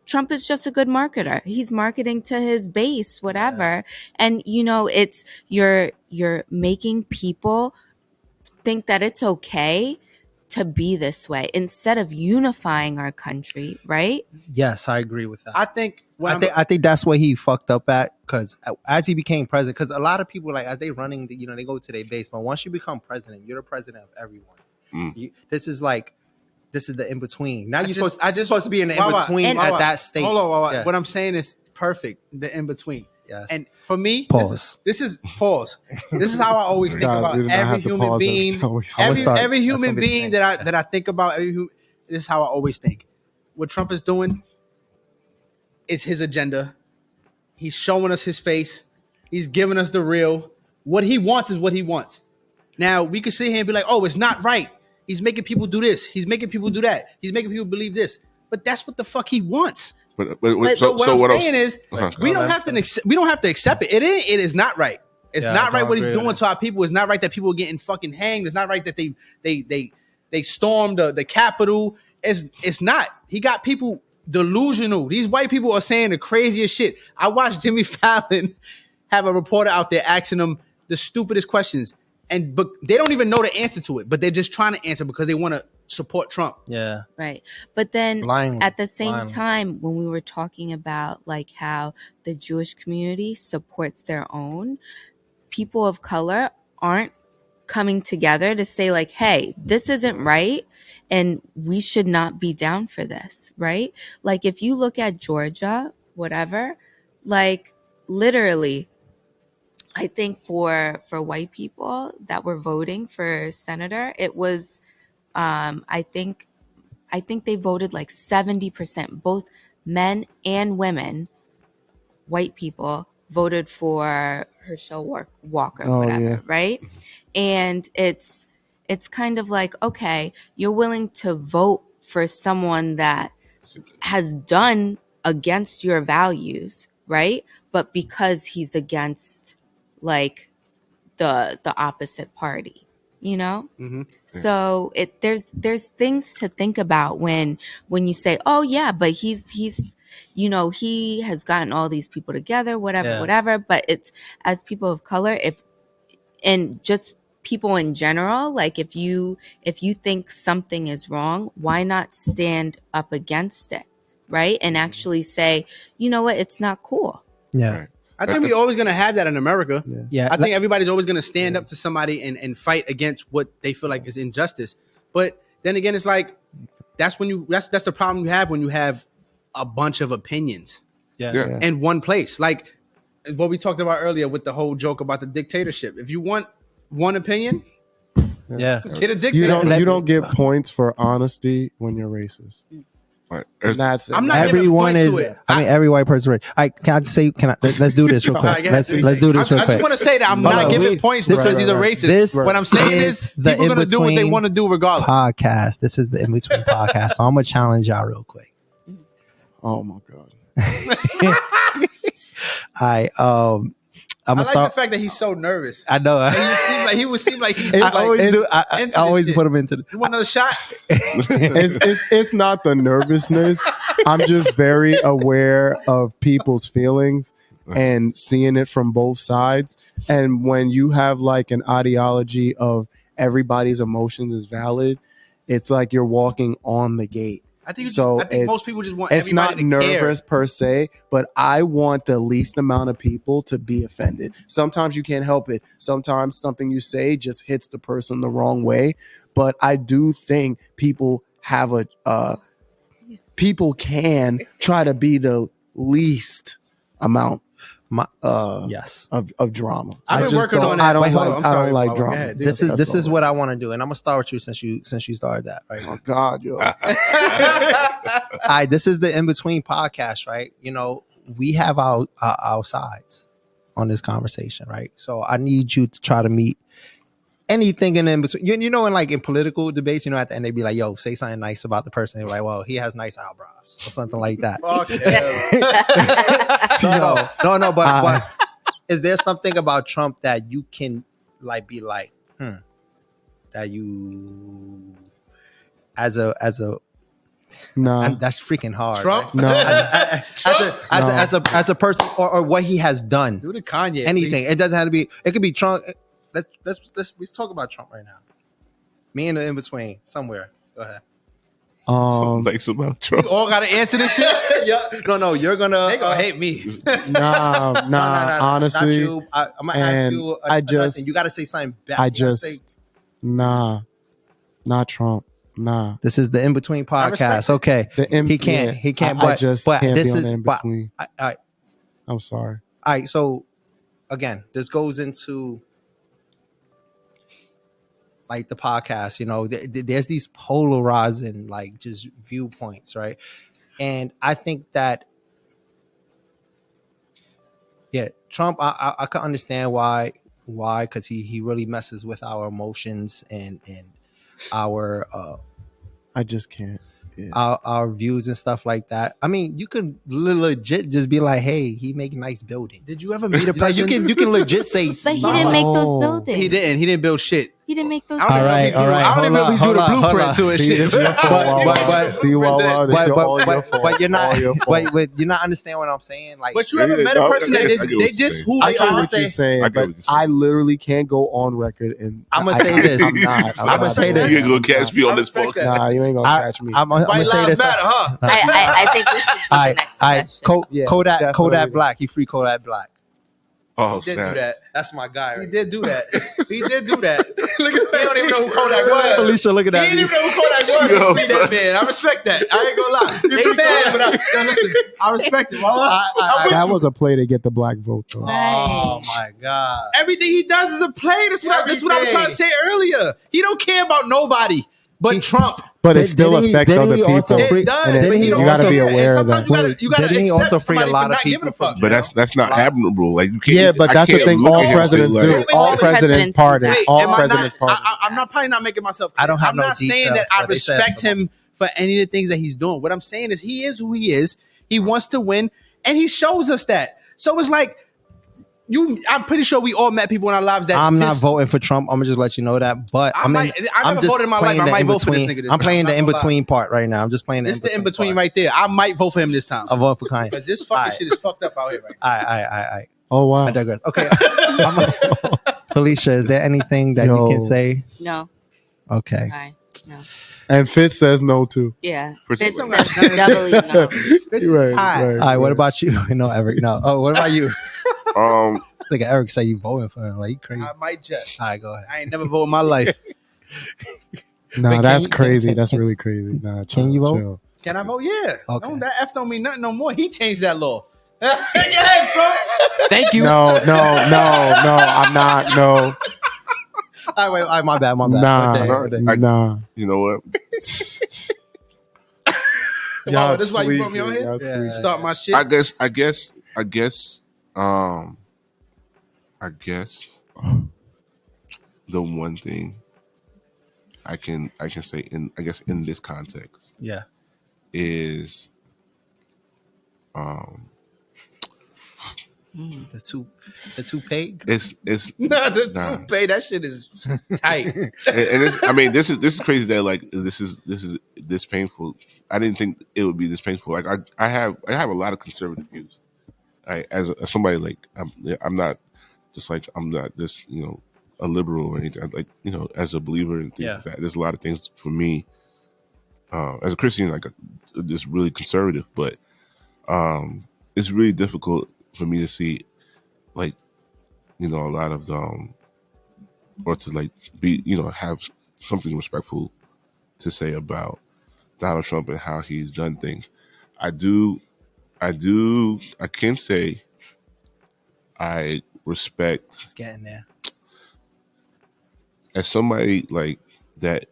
Trump is just a good marketer. He's marketing to his base, whatever. And you know, it's you're making people think that it's okay to be this way instead of unifying our country, right? Yes, I agree with that. I think I think that's where he fucked up at, because as he became president, because a lot of people, like, as they running, they go to their base, but once you become president, you're the president of everyone. This is the in between. Now you're supposed to be in the in between at that state. Hold on, Yeah. What I'm saying is perfect. The in between. Yes. And for me, Pause. This is pause. This is how I always think Guys, about we do not every have to human pause every being. time we start. That's Every gonna human be the being thing. that I think about. This is how I always think. what Trump is doing is his agenda. He's showing us his face. He's giving us the real. What he wants is what he wants. Now, we can sit here and be like, oh, it's not right. He's making people do this. He's making people do that. He's making people believe this. But that's what the fuck he wants. But So what I'm saying is, Uh-huh. we don't have to accept it. It is not right. It's not right what he's doing to our people. It's not right that people are getting fucking hanged. It's not right that they stormed the Capitol. It's not. He got people delusional. These white people are saying the craziest shit. I watched Jimmy Fallon have a reporter out there asking them the stupidest questions, but they don't even know the answer to it. But they're just trying to answer because they want to support Trump. Yeah. Right. But then Blindly. at the same time, when we were talking about like how the Jewish community supports their own, people of color aren't coming together to say like, hey, this isn't right and we should not be down for this, right? Like if you look at Georgia, whatever, like literally, I think for white people that were voting for senator, it was I think they voted like 70%, both men and women, white people voted for Herschel Walker, whatever, right? And it's kind of like, okay, you're willing to vote for someone that has done against your values, right? But because he's against like the opposite party, you know? Mm-hmm. So there's things to think about when you say, oh yeah, but he's you know, he has gotten all these people together, whatever. But it's as people of color, and just people in general, like if you think something is wrong, why not stand up against it, right? And actually say, you know what, it's not cool. Yeah. Right. I think we're always going to have that in America. Yeah. I think everybody's always going to stand up to somebody and fight against what they feel like is injustice. But then again, it's like, that's the problem you have when you have a bunch of opinions Yeah. in one place. Like what we talked about earlier with the whole joke about the dictatorship. If you want one opinion, Yeah. get a dictator. You don't get points for honesty when you're racist. Right. And that's I'm not Everyone giving is. points to it. I mean, every white person. Let's do this real quick. Let's do this real I quick. just want to say that I'm not giving points because he's a racist. What I'm saying is people are going to do what they want to do regardless. Podcast. This is the In Between podcast. So I'm gonna challenge y'all real quick. Oh my god. I'm gonna start. The fact that he's so nervous. I know. He would seem like he's I always put him into. You want another shot? It's not the nervousness. I'm just very aware of people's feelings and seeing it from both sides. And when you have like an ideology of everybody's emotions is valid, it's like you're walking on the gate. I think most people just want it's everybody not to nervous care. Per se, but I want the least amount of people to be offended. Sometimes you can't help it. Sometimes something you say just hits the person the wrong way. But I do think people have people can try to be the least amount of drama. I've been working on that. I don't like drama. Ahead, this is what I want to do, and I'm gonna start with you since you started that. Right? Oh God, yo. This is the In Between podcast, right? You know, we have our sides on this conversation, right? So I need you to try to meet anything in between. You know, in political debates, you know, at the end they be like, "Yo, say something nice about the person." They're like, "Well, he has nice eyebrows," or something like that. Fuck yeah. No, but is there something about Trump that you can be like, that you as a no, and that's freaking hard. Trump? Right? No, as a person or what he has done. Do the Kanye. Anything. Please. It doesn't have to be. It could be Trump. Let's talk about Trump right now. Me and the In Between somewhere. Go ahead. Nice about Trump. You all got to answer this shit. Yeah. No. You're gonna. They gonna hate me. Nah. Honestly, not you. I'm gonna ask you. And you got to say something back. Not Trump. Nah. This is the In Between podcast. Okay. He can't. I just can't this be on is the In Between. I'm sorry. All right. So again, this goes into like the podcast, you know, there's these polarizing like just viewpoints, right? And I think that Trump, I can understand why, because he really messes with our emotions and our I just can't. Yeah. our views and stuff like that. I mean, you could legit just be like, "Hey, he make nice buildings." Did you ever meet a Like, person? you can legit say, But he didn't make those buildings. He didn't build shit. He didn't make those. I don't even know if he drew- I don't even know if he drew the blueprint to it. See, Shit. it's your fault, Wawa. See, Wawa, this all your fault. but you're not. All your fault. But you're not understanding what I'm saying. Like, But you ever met a person that they just who I they get are? what you're saying, but I literally can't go on record and I'm gonna say this. I'm not. I'm gonna say this. You ain't gonna catch me on this podcast. Nah, you ain't gonna catch me. I'm gonna White say lives this. matter, huh? I think we should do the next question. Yeah, Kodak definitely. Black. He free Kodak Black. Oh, He did snap. do that. That's my guy. He Right? did do that. He did do that. Look at he don't even know who Kodak was. Felicia, look at He that. didn't even know who Kodak was. Yo, He that man. I respect that. I ain't gonna lie. They mad, but listen, I respect it. That was a play to get the black vote, though. Oh my god. Everything he does is a play. That's what I was trying to say earlier. He don't care about nobody but Trump. But it still Didn't he- affects didn't other he people. also free- It does. And Didn't he you also- got to be aware of Sometimes that. you gotta Didn't he accept also free a somebody lot for of not giving people a fuck. from But that's not admirable. Like you can't. Yeah, but I that's the can't thing. look All at him and say, presidents like, do. Wait, All wait, presidents wait, pardon. wait, All am I presidents not, pardon. I'm not probably not making myself clear. I don't have I'm no not saying details, that I but they said- respect him for any of the things that he's doing. What I'm saying is he is who he is. He wants to win, and he shows us that. So it's like I'm pretty sure we all met people in our lives that I'm not just- voting for Trump. I'm gonna just let you know that. But I I'm never voted in my life. I might vote for this nigga this I'm time. playing I'm the not in gonna lie. between part right now. I'm just playing the This the in between part. right there. I might vote for him this time I'm voting for Kanye. because this fucking Alright. shit is fucked up out here right now. I Oh, wow. I digress. Okay. Felicia, is there anything that Yo. you can say? No. Okay. Sorry. No. And Fitz says no, too. Yeah. For Fitz some- says doubly no. Right, high. right, All right. What right. about you? No, Eric. No. Oh, what about you? Um, I think Eric say you voting for him. Like you crazy. I might just. All right, go ahead. I ain't never voted in my life. Nah, Wait, that's can you- crazy. That's really crazy. Nah, Can chill, you vote? chill. Can I vote? Yeah. Okay. No, that F don't mean nothing no more. He changed that law. Go ahead, Trump. Thank you. No, I'm not. No, All right, wait. All right, my bad. nah, What day? nah. you know what? Wow, this is why you brought me on here? Y'all Yeah. tweaking. Start my shit. I guess the one thing I can say in this context Yeah. is The toupee. it's Nah, the Nah. toupee, that shit is tight. and it's, I mean this is crazy that like this is this painful. I didn't think it would be this painful. Like I have a lot of conservative views. As somebody like I'm not just like I'm not this a liberal or anything. Like as a believer and things like that. There's a lot of things for me as a Christian like just really conservative, but it's really difficult for me to see like a lot of or to like be have something respectful to say about Donald Trump and how he's done things. I can say I respect It's getting there. as somebody like that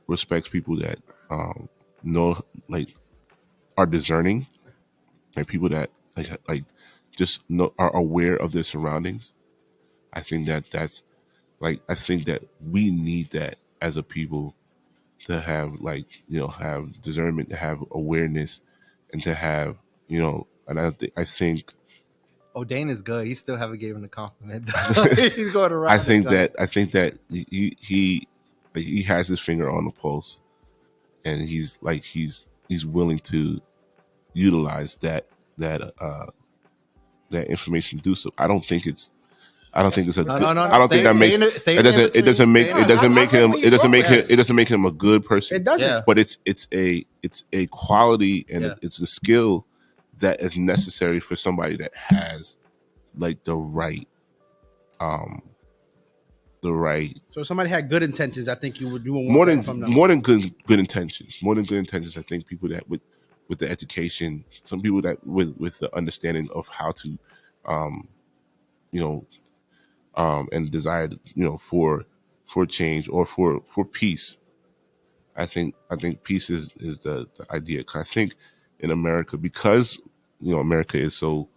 respects people that know like are discerning and people that like just know are aware of their surroundings. I think that's like I think that we need that as a people to have like have discernment, to have awareness, and to have and I think ODANE is good. He still haven't given a compliment. He's going around. I think that he has his finger on the pulse, and he's willing to utilize that information to do so. I don't think it's a No. I don't think that makes it doesn't make him a good person. It doesn't. Yeah. But it's a quality and Yeah. it's a skill that is necessary for somebody that has like the right So if somebody had good intentions, I think you would want more that from them. than good intentions. More than good intentions, I think people that with the education, some people that with the understanding of how to and desire for for change or for peace. I think peace is the idea. 'Cause I think in America, because America is so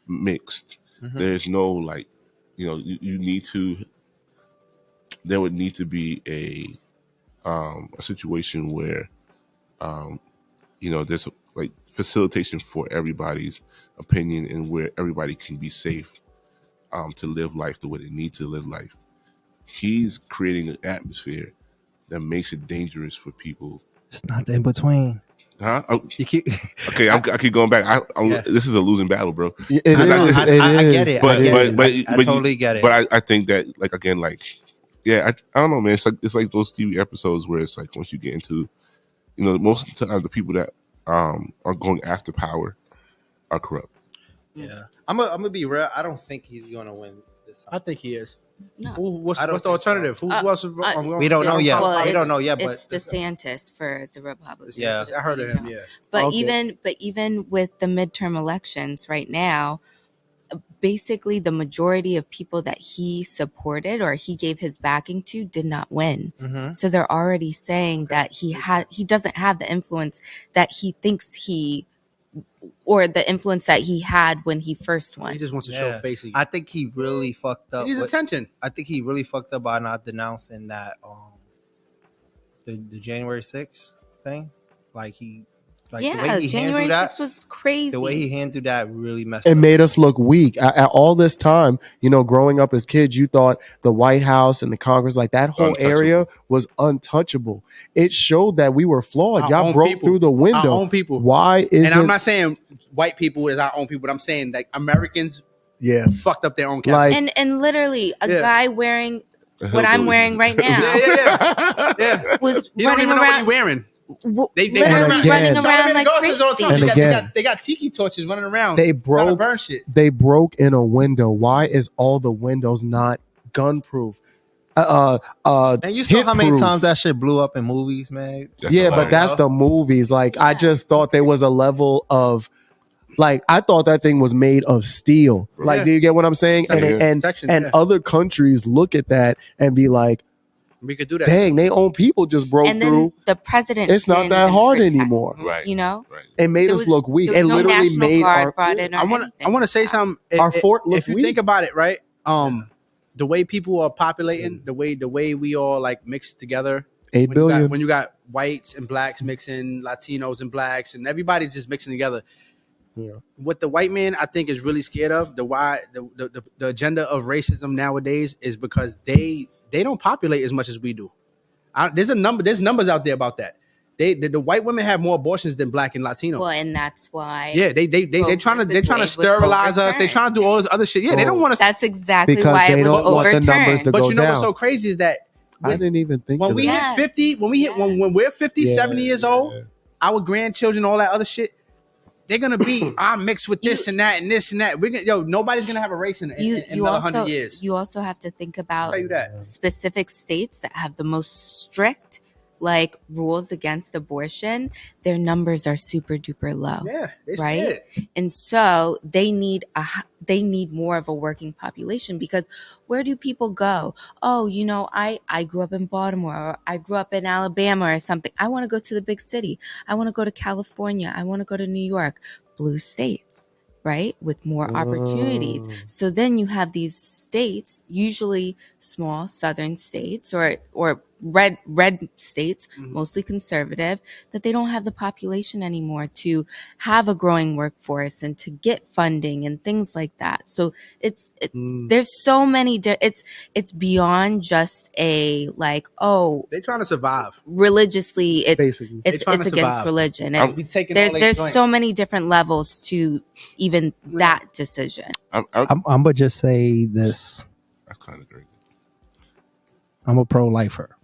mixed, there's no like, you need to. There would need to be a situation where there's like facilitation for everybody's opinion and where everybody can be safe to live life the way they need to live life. He's creating an atmosphere that makes it dangerous for people. It's not the in between. Huh? You keep, I keep going back. This is a losing battle, bro. I get it. I totally get it. But I think that, like, again, like, I don't know, man. It's like those TV episodes where it's like once you get into, most of the time the people that are going after power are corrupt. Yeah, I'm gonna be real. I don't think he's gonna win this time. I think he is. No. What's the alternative? So. Who else is we don't know yet. Well, we don't know yet. It's DeSantis for the Republicans. Yeah, I heard of him. Yeah, but even with the midterm elections right now, basically the majority of people that he supported or he gave his backing to did not win. Mm-hmm. So they're already saying that he doesn't have the influence that he thinks or the influence that he had when he first won. He just wants to show face again. I think he really fucked up. He needs attention. I think he really fucked up by not denouncing that the January 6th thing. Like the way he January 6th was crazy. The way he handled that really messed it up. made us look weak. At all this time, growing up as kids, you thought the White House and the Congress, like that whole area was untouchable. It showed that we were flawed. Y'all broke through the window. Our own people. Why is And I'm not saying white people is our own people, but I'm saying like Americans fucked up their own capital. And literally a guy wearing what I'm wearing right now was you don't running even know around. what you're wearing. They literally running around like crazy. And again, they got tiki torches running around. They broke. Burn shit. They broke in a window. Why is all the windows not gun-proof? And you saw how many times that shit blew up in movies, man. But that's the movies. Like I just thought there was a level of. Like I thought that thing was made of steel. Like, do you get what I'm saying? And other countries look at that and be like, we could do that. Dang, they own people just broke and then through. The president. It's not that hard anymore. Right. Right. It made us look weak. It no literally made our. I want to say something. Our fort looked if you weak. think about it, right? The way people are populating, the way we all like mix together. 8 billion. When you got whites and blacks mixing, Latinos and blacks, and everybody just mixing together. Yeah. What the white man I think is really scared of, the agenda of racism nowadays is because they don't populate as much as we do. There's numbers out there about that. The white women have more abortions than black and Latino. Well, and that's why. Yeah, they're trying to sterilize us. They're trying to do all this other shit. Yeah, they don't want us. That's exactly because why they it was don't want overturned. the numbers to but go you know down. what's so crazy is that I didn't even think when of we that. hit 50, when we're 50, 70 years old, our grandchildren, all that other shit. They're gonna be I'm mixed with this and that and this and that. Nobody's gonna have a race in another 100 years. You also have to think about I'll tell you that. Specific states that have the most strict rules against abortion. Their numbers are super duper low. Yeah, right. And so they need more of a working population because where do people go? Oh, I grew up in Baltimore or I grew up in Alabama or something. I want to go to the big city. I want to go to California. I want to go to New York. Blue states, right? With more opportunities. So then you have these states, usually small southern states or red states, mostly conservative, that they don't have the population anymore to have a growing workforce and to get funding and things like that. So there's so many it's beyond just a they're trying to survive religiously. It's basically it's against survive. Religion. There's so many different levels to even that decision. I'm gonna just say this. That's kind of crazy. I'm a pro-lifer.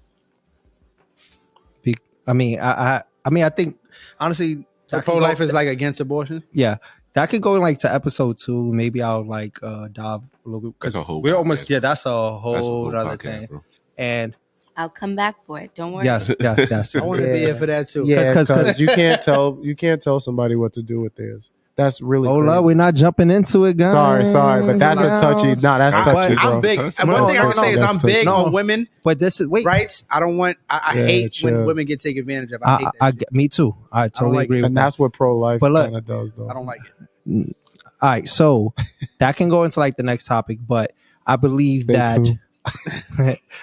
I think honestly, so pro-life is against abortion. Yeah, that could go to episode 2. Maybe I'll dive a little bit because we're almost that's a whole other thing. Bro. And I'll come back for it. Don't worry. Yes. I want to be here for that too. Yeah, because you can't tell somebody what to do with theirs. That's really Hold crazy. up, we're not jumping into it, guys. Sorry, but that's a touchy. No, that's touchy, bro. I'm big. That's One thing I can say is That's I'm big touchy. on women But this is rights. I don't want. I Yeah, hate when chill. women get taken advantage of. I hate that. shit. Me too. I totally like agree it. with And that. that's what pro-life But look, kind of does, though. I don't like it. All right, so that can go into like the next topic, but I believe Stay that tuned.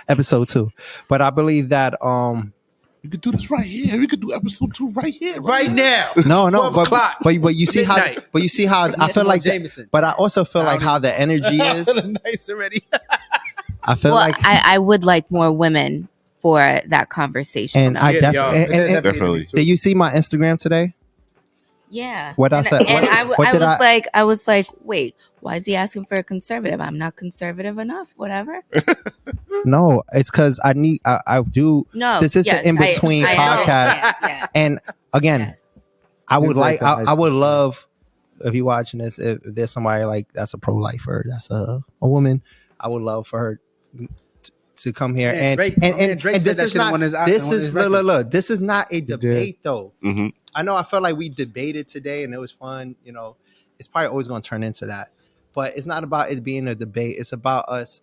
episode 2. But I believe that We could do this right here. We could do episode 2 right here, Right now. no, 12 but o'clock. but you see how Midnight. I feel like that, Jameson. but I also feel I like don't how even the know. energy I'm is. feeling nice already. I feel Well, like I would like more women for that conversation. and I Yeah, y'all. Definitely. did you see my Instagram today? Yeah. What I and, said- And what did I was like, wait, why is he asking for a conservative? I'm not conservative enough. Whatever. No, it's because I do. No. This is the yes, In-Between I podcast. understand, Yes. And again, Yes. I would Seems like like the nice I would person. love if you're watching this, if there's somebody like that's a pro-lifer, that's a woman, I would love for her to come here Yeah, and Drake- and Drake said this that is shit in not one of his- this in one of is his look, records. this is not a did. debate though. Mm-hmm. I know I felt like we debated today and it was fun, you know. It's probably always going to turn into that. But it's not about it being a debate. It's about us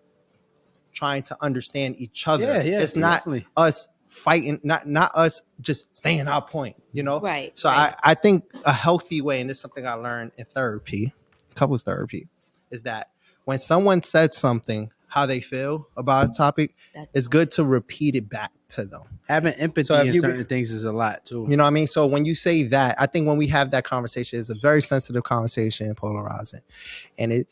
trying to understand each other. Yeah, it's not definitely. us fighting, not us just staying our point, you know? Right. So right. I think a healthy way, and this is something I learned in therapy, couples therapy, is that when someone said something, how they feel about a topic, it's good to repeat it back to them. Having empathy So if in you- certain things is a lot too. You know what I mean? So when you say that, I think when we have that conversation, it's a very sensitive conversation, polarizing. And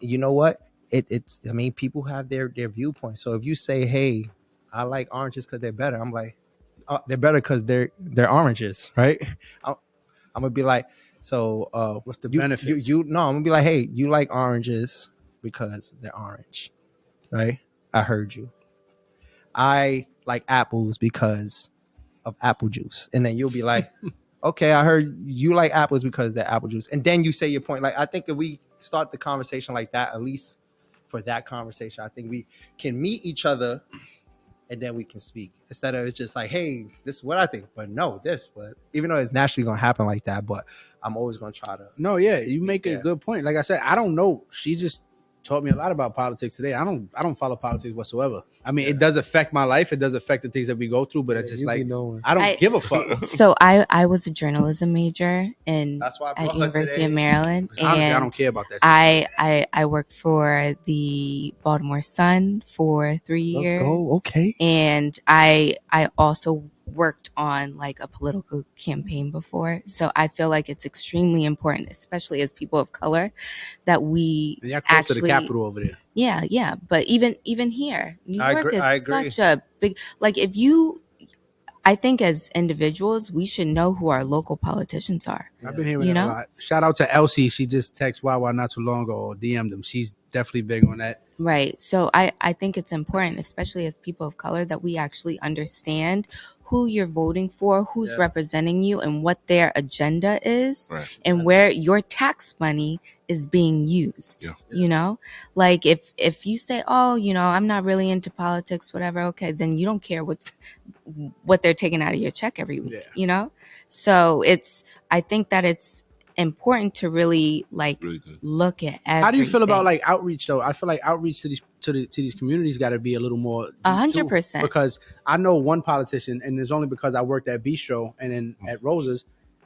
you know what? It's I mean, people have their viewpoints. So if you say, hey, I like oranges because they're better, I'm like, oh, they're better because they're oranges, right? I'm gonna be like, so What's the you, benefits? I'm gonna be like, hey, you like oranges because they're orange, right? I heard you. I like apples because of apple juice. And then you'll be like, okay, I heard you like apples because they're apple juice. And then you say your point. Like, I think if we start the conversation like that, at least for that conversation, I think we can meet each other and then we can speak. Instead of it's just like, hey, this is what I think. But no, this. But even though it's naturally going to happen like that, but I'm always going to try to. No, yeah, you make a Yeah. good point. Like I said, I don't know. She just taught me a lot about politics today. I don't follow politics whatsoever. I mean, it does affect my life. It does affect the things that we go through, but it's just You like be knowing. I don't give a fuck. So I was a journalism major That's why I brought at her University today. of Maryland. Honestly, I And don't care about that. I worked for the Baltimore Sun for 3 years. Let's go. Okay. And I also worked on like a political campaign before. So I feel like it's extremely important, especially as people of color, that we And y'all close actually to the capital over there. Yeah. But even here, New I York agree- I is agree. such a big, like I think as individuals, we should know who our local politicians are. I've been hearing You that know? a lot. Shout out to Elsie. She just texted Wawa not too long ago or DM'd him. She's definitely big on that. Right. So I think it's important, especially as people of color, that we actually understand who you're voting for, who's Yeah. representing you, and what their agenda is, Right. and where your tax money is being used. Yeah. You know, like if you say, oh, you know, I'm not really into politics, whatever, okay, then you don't care what they're taking out of your check every week. Yeah. You know, so I think that it's important to really like Really good. look at everything. How do you feel about like outreach though? I feel like outreach to these communities got to be a little more deep, 100%. too. Because I know one politician, and it's only because I worked at Bistro and then at Rosa's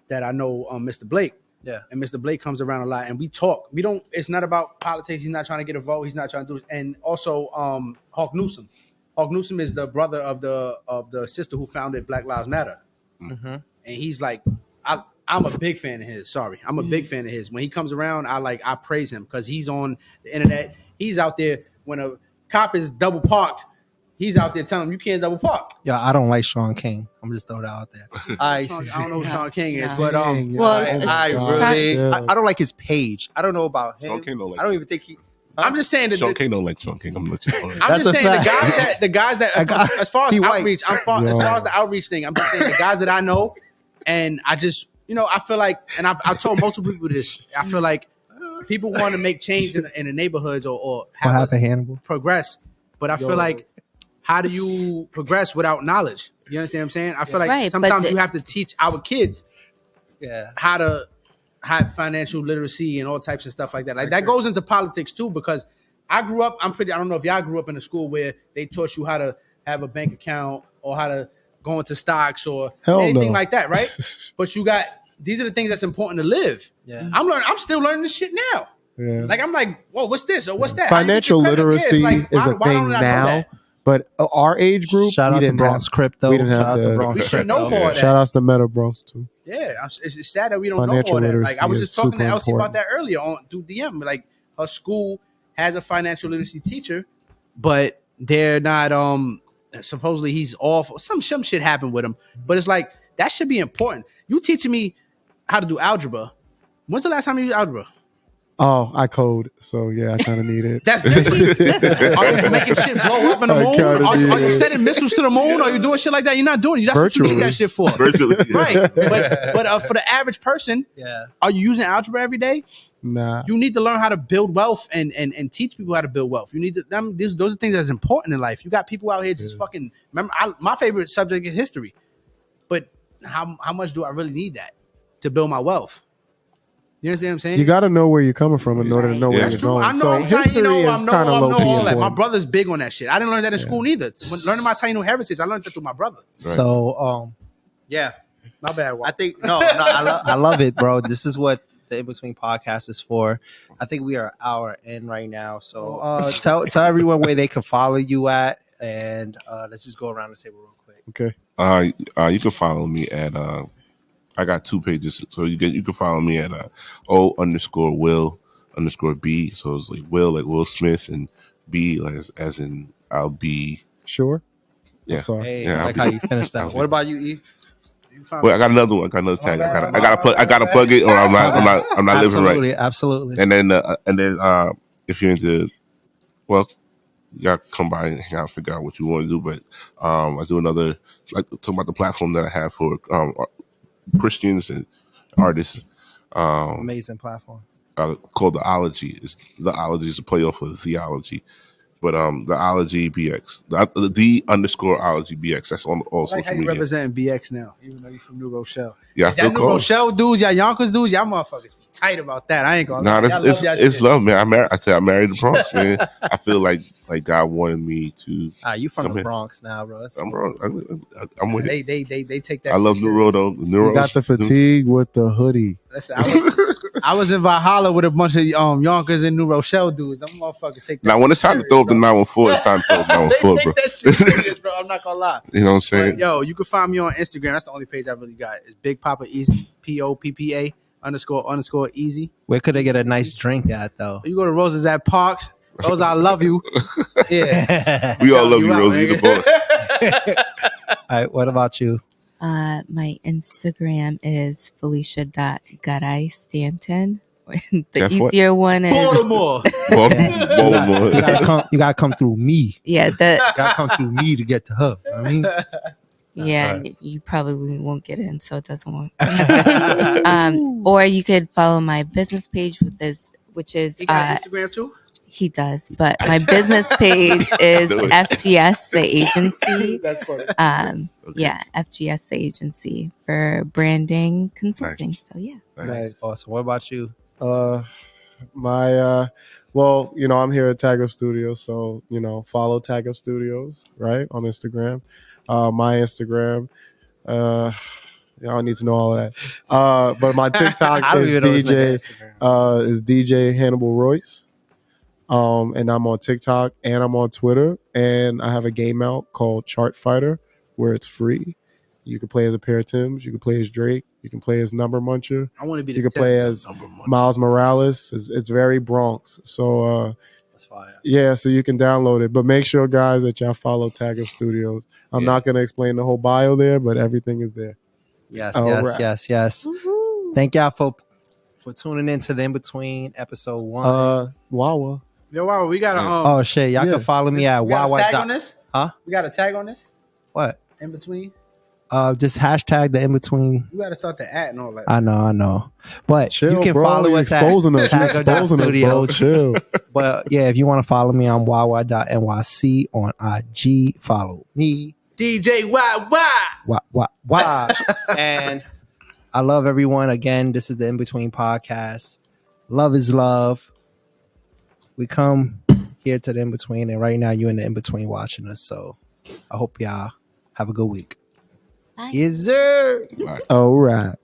that I know Mr. Blake. Yeah. And Mr. Blake comes around a lot, and we talk. We don't. It's not about politics. He's not trying to get a vote. He's not trying to do. And also Hawk Newsom. Hawk Newsom is the brother of the sister who founded Black Lives Matter. Mm-hmm. And he's like, I'm a big fan of his. Sorry, I'm a big fan of his. When he comes around, I praise him because he's on the internet. He's out there when a cop is double parked. He's out there telling him you can't double park. Yeah, I don't like Sean King. I'm just throw that out there. I don't know who Sean King is, No. but Well, I don't like his page. I don't know about him. Sean King don't like I don't even think he. I'm just saying that Sean King don't like Sean King. I'm gonna let you know. I'm That's just a saying fact. the guys that as far as He white. outreach, as far as the outreach thing, I'm just saying the guys that I know, and I just I feel like, and I've told multiple people this. I feel like people want to make change in the neighborhoods or What have us happened, Hannibal? progress, but I feel like how do you progress without knowledge? You understand what I'm saying? I feel like Right, but sometimes you have to teach our kids Yeah. how to high financial literacy and all types of stuff like that. Like that goes into politics too, because I grew up. I don't know if y'all grew up in a school where they taught you how to have a bank account or how to go into stocks or anything like that, right? But these are the things that's important to live. Yeah, I'm still learning this shit now. Yeah. Like I'm like, whoa, what's this or what's that? Financial literacy is a thing now. But our age group, shout out to Bronx Crypto. We didn't have we should know more of that. Shout out to Meta Bronx too. Yeah, it's sad that we don't know more of that. Like I was just talking to Elsie about that earlier through DM. Like her school has a financial literacy teacher, but they're not. Supposedly he's off. Some shit happened with him. But it's like that should be important. You teaching me how to do algebra. When's the last time you used algebra? Oh, I code, so yeah, I kind of need it. That's different. Are you making shit blow up in the moon? Are you sending missiles to the moon? Are you doing shit like that? You're not doing it. That's virtually. What you need that shit for. Virtually. Right. But for the average person, are you using algebra every day? Nah. You need to learn how to build wealth and teach people how to build wealth. You need to those are things that's important in life. You got people out here just fucking remember my favorite subject is history. But how much do I really need that to build my wealth? You understand what I'm saying? You got to know where you're coming from in order to know where you're going. I know, so history is kind of low key important. My brother's big on that shit. I didn't learn that in school neither. Learning my Taino heritage, I learned that through my brother. Right. So, yeah, my bad. I think I love it, bro. This is what the In Between podcast is for. I think we are an hour in right now. So, tell everyone where they can follow you at, and let's just go around the table real quick. Okay. You can follow me at I got 2 pages, so you can follow me at O_Will_B. So it's like Will like Will Smith and B like as in I'll be sure. Yeah, hey, I like how you finished that. What about you, E? Well, I got another one. I got another tag. I gotta plug it, or I'm not living right. Absolutely. And then if you're into, well, you gotta come by and hang out and figure out what you want to do. But I do another like talking about the platform that I have for Christians and artists. Amazing platform. Called the Ology. The Ology is a playoff of the theology. But the Ology BX, the _Ology BX. That's on all social media. You representing BX now, even though you're from New Rochelle. Yeah, I feel New Rochelle dudes, y'all Yonkers dudes, y'all motherfuckers be tight about that. I ain't gonna. Nah, it's love, man. I married the Bronx, man. I feel like God wanted me to. You from the Bronx now, bro? I'm Bronx. I'm with it. They take that. I love New Road though. You got the fatigue with the hoodie. Listen, I was in Valhalla with a bunch of Yonkers and New Rochelle dudes. Them motherfuckers take that. Now, when it's time to throw up the 914, it's time to throw up the 914, bro. That shit serious, bro. I'm not gonna lie. You know what I'm saying? But, yo, you can find me on Instagram. That's the only page I really got. It's Big Papa Easy, POPPA _ Easy. Where could they get a nice drink at though? You go to Roses at Parks. Rose, I love you. Yeah, we all love you, Rosie. You the boss. All right, what about you? My Instagram is Felicia.Garay Stanton. The easier one is Baltimore. You gotta come through me. Yeah, you gotta come through me to get to her. I mean, yeah, you probably won't get in, so it doesn't work. Or you could follow my business page which is he got Instagram too. He does, but my business page is FGS the agency. That's funny. Yeah, FGS the agency for branding consulting. Nice. So yeah, nice, awesome. What about you? Well, I'm here at TAGUP Studios, so follow TAGUP Studios right on Instagram. My Instagram, y'all need to know all of that. But my TikTok is DJ Hannibal Royce. And I'm on TikTok and I'm on Twitter, and I have a game out called Chart Fighter where it's free. You can play as a pair of Tims, you can play as Drake, you can play as Number Muncher. I want to be. You can play as Miles Morales. It's very Bronx, so that's fire. Yeah, so you can download it. But make sure, guys, that y'all follow TAGUP Studios. I'm not going to explain the whole bio there, but everything is there. Yes. Woo-hoo. Thank y'all for tuning in to the In Between episode 1. WAWA. Yo, WAWA, we got a oh shit, y'all can follow me at WAWA. Tag on this? Huh? We got a tag on this? What? In Between? Just hashtag the In Between. You got to start the @ and all that. I know. But chill, you can bro, follow us at TAGUP Studios. Chill. But yeah, if you want to follow me on wawa.nyc on IG, follow me. DJ WAWA. WAWA. And I love everyone. Again, this is the In Between podcast. Love is love. We come here to the In Between, and right now you're in the In Between watching us. So I hope y'all have a good week. Bye. Yes, sir. All right. All right.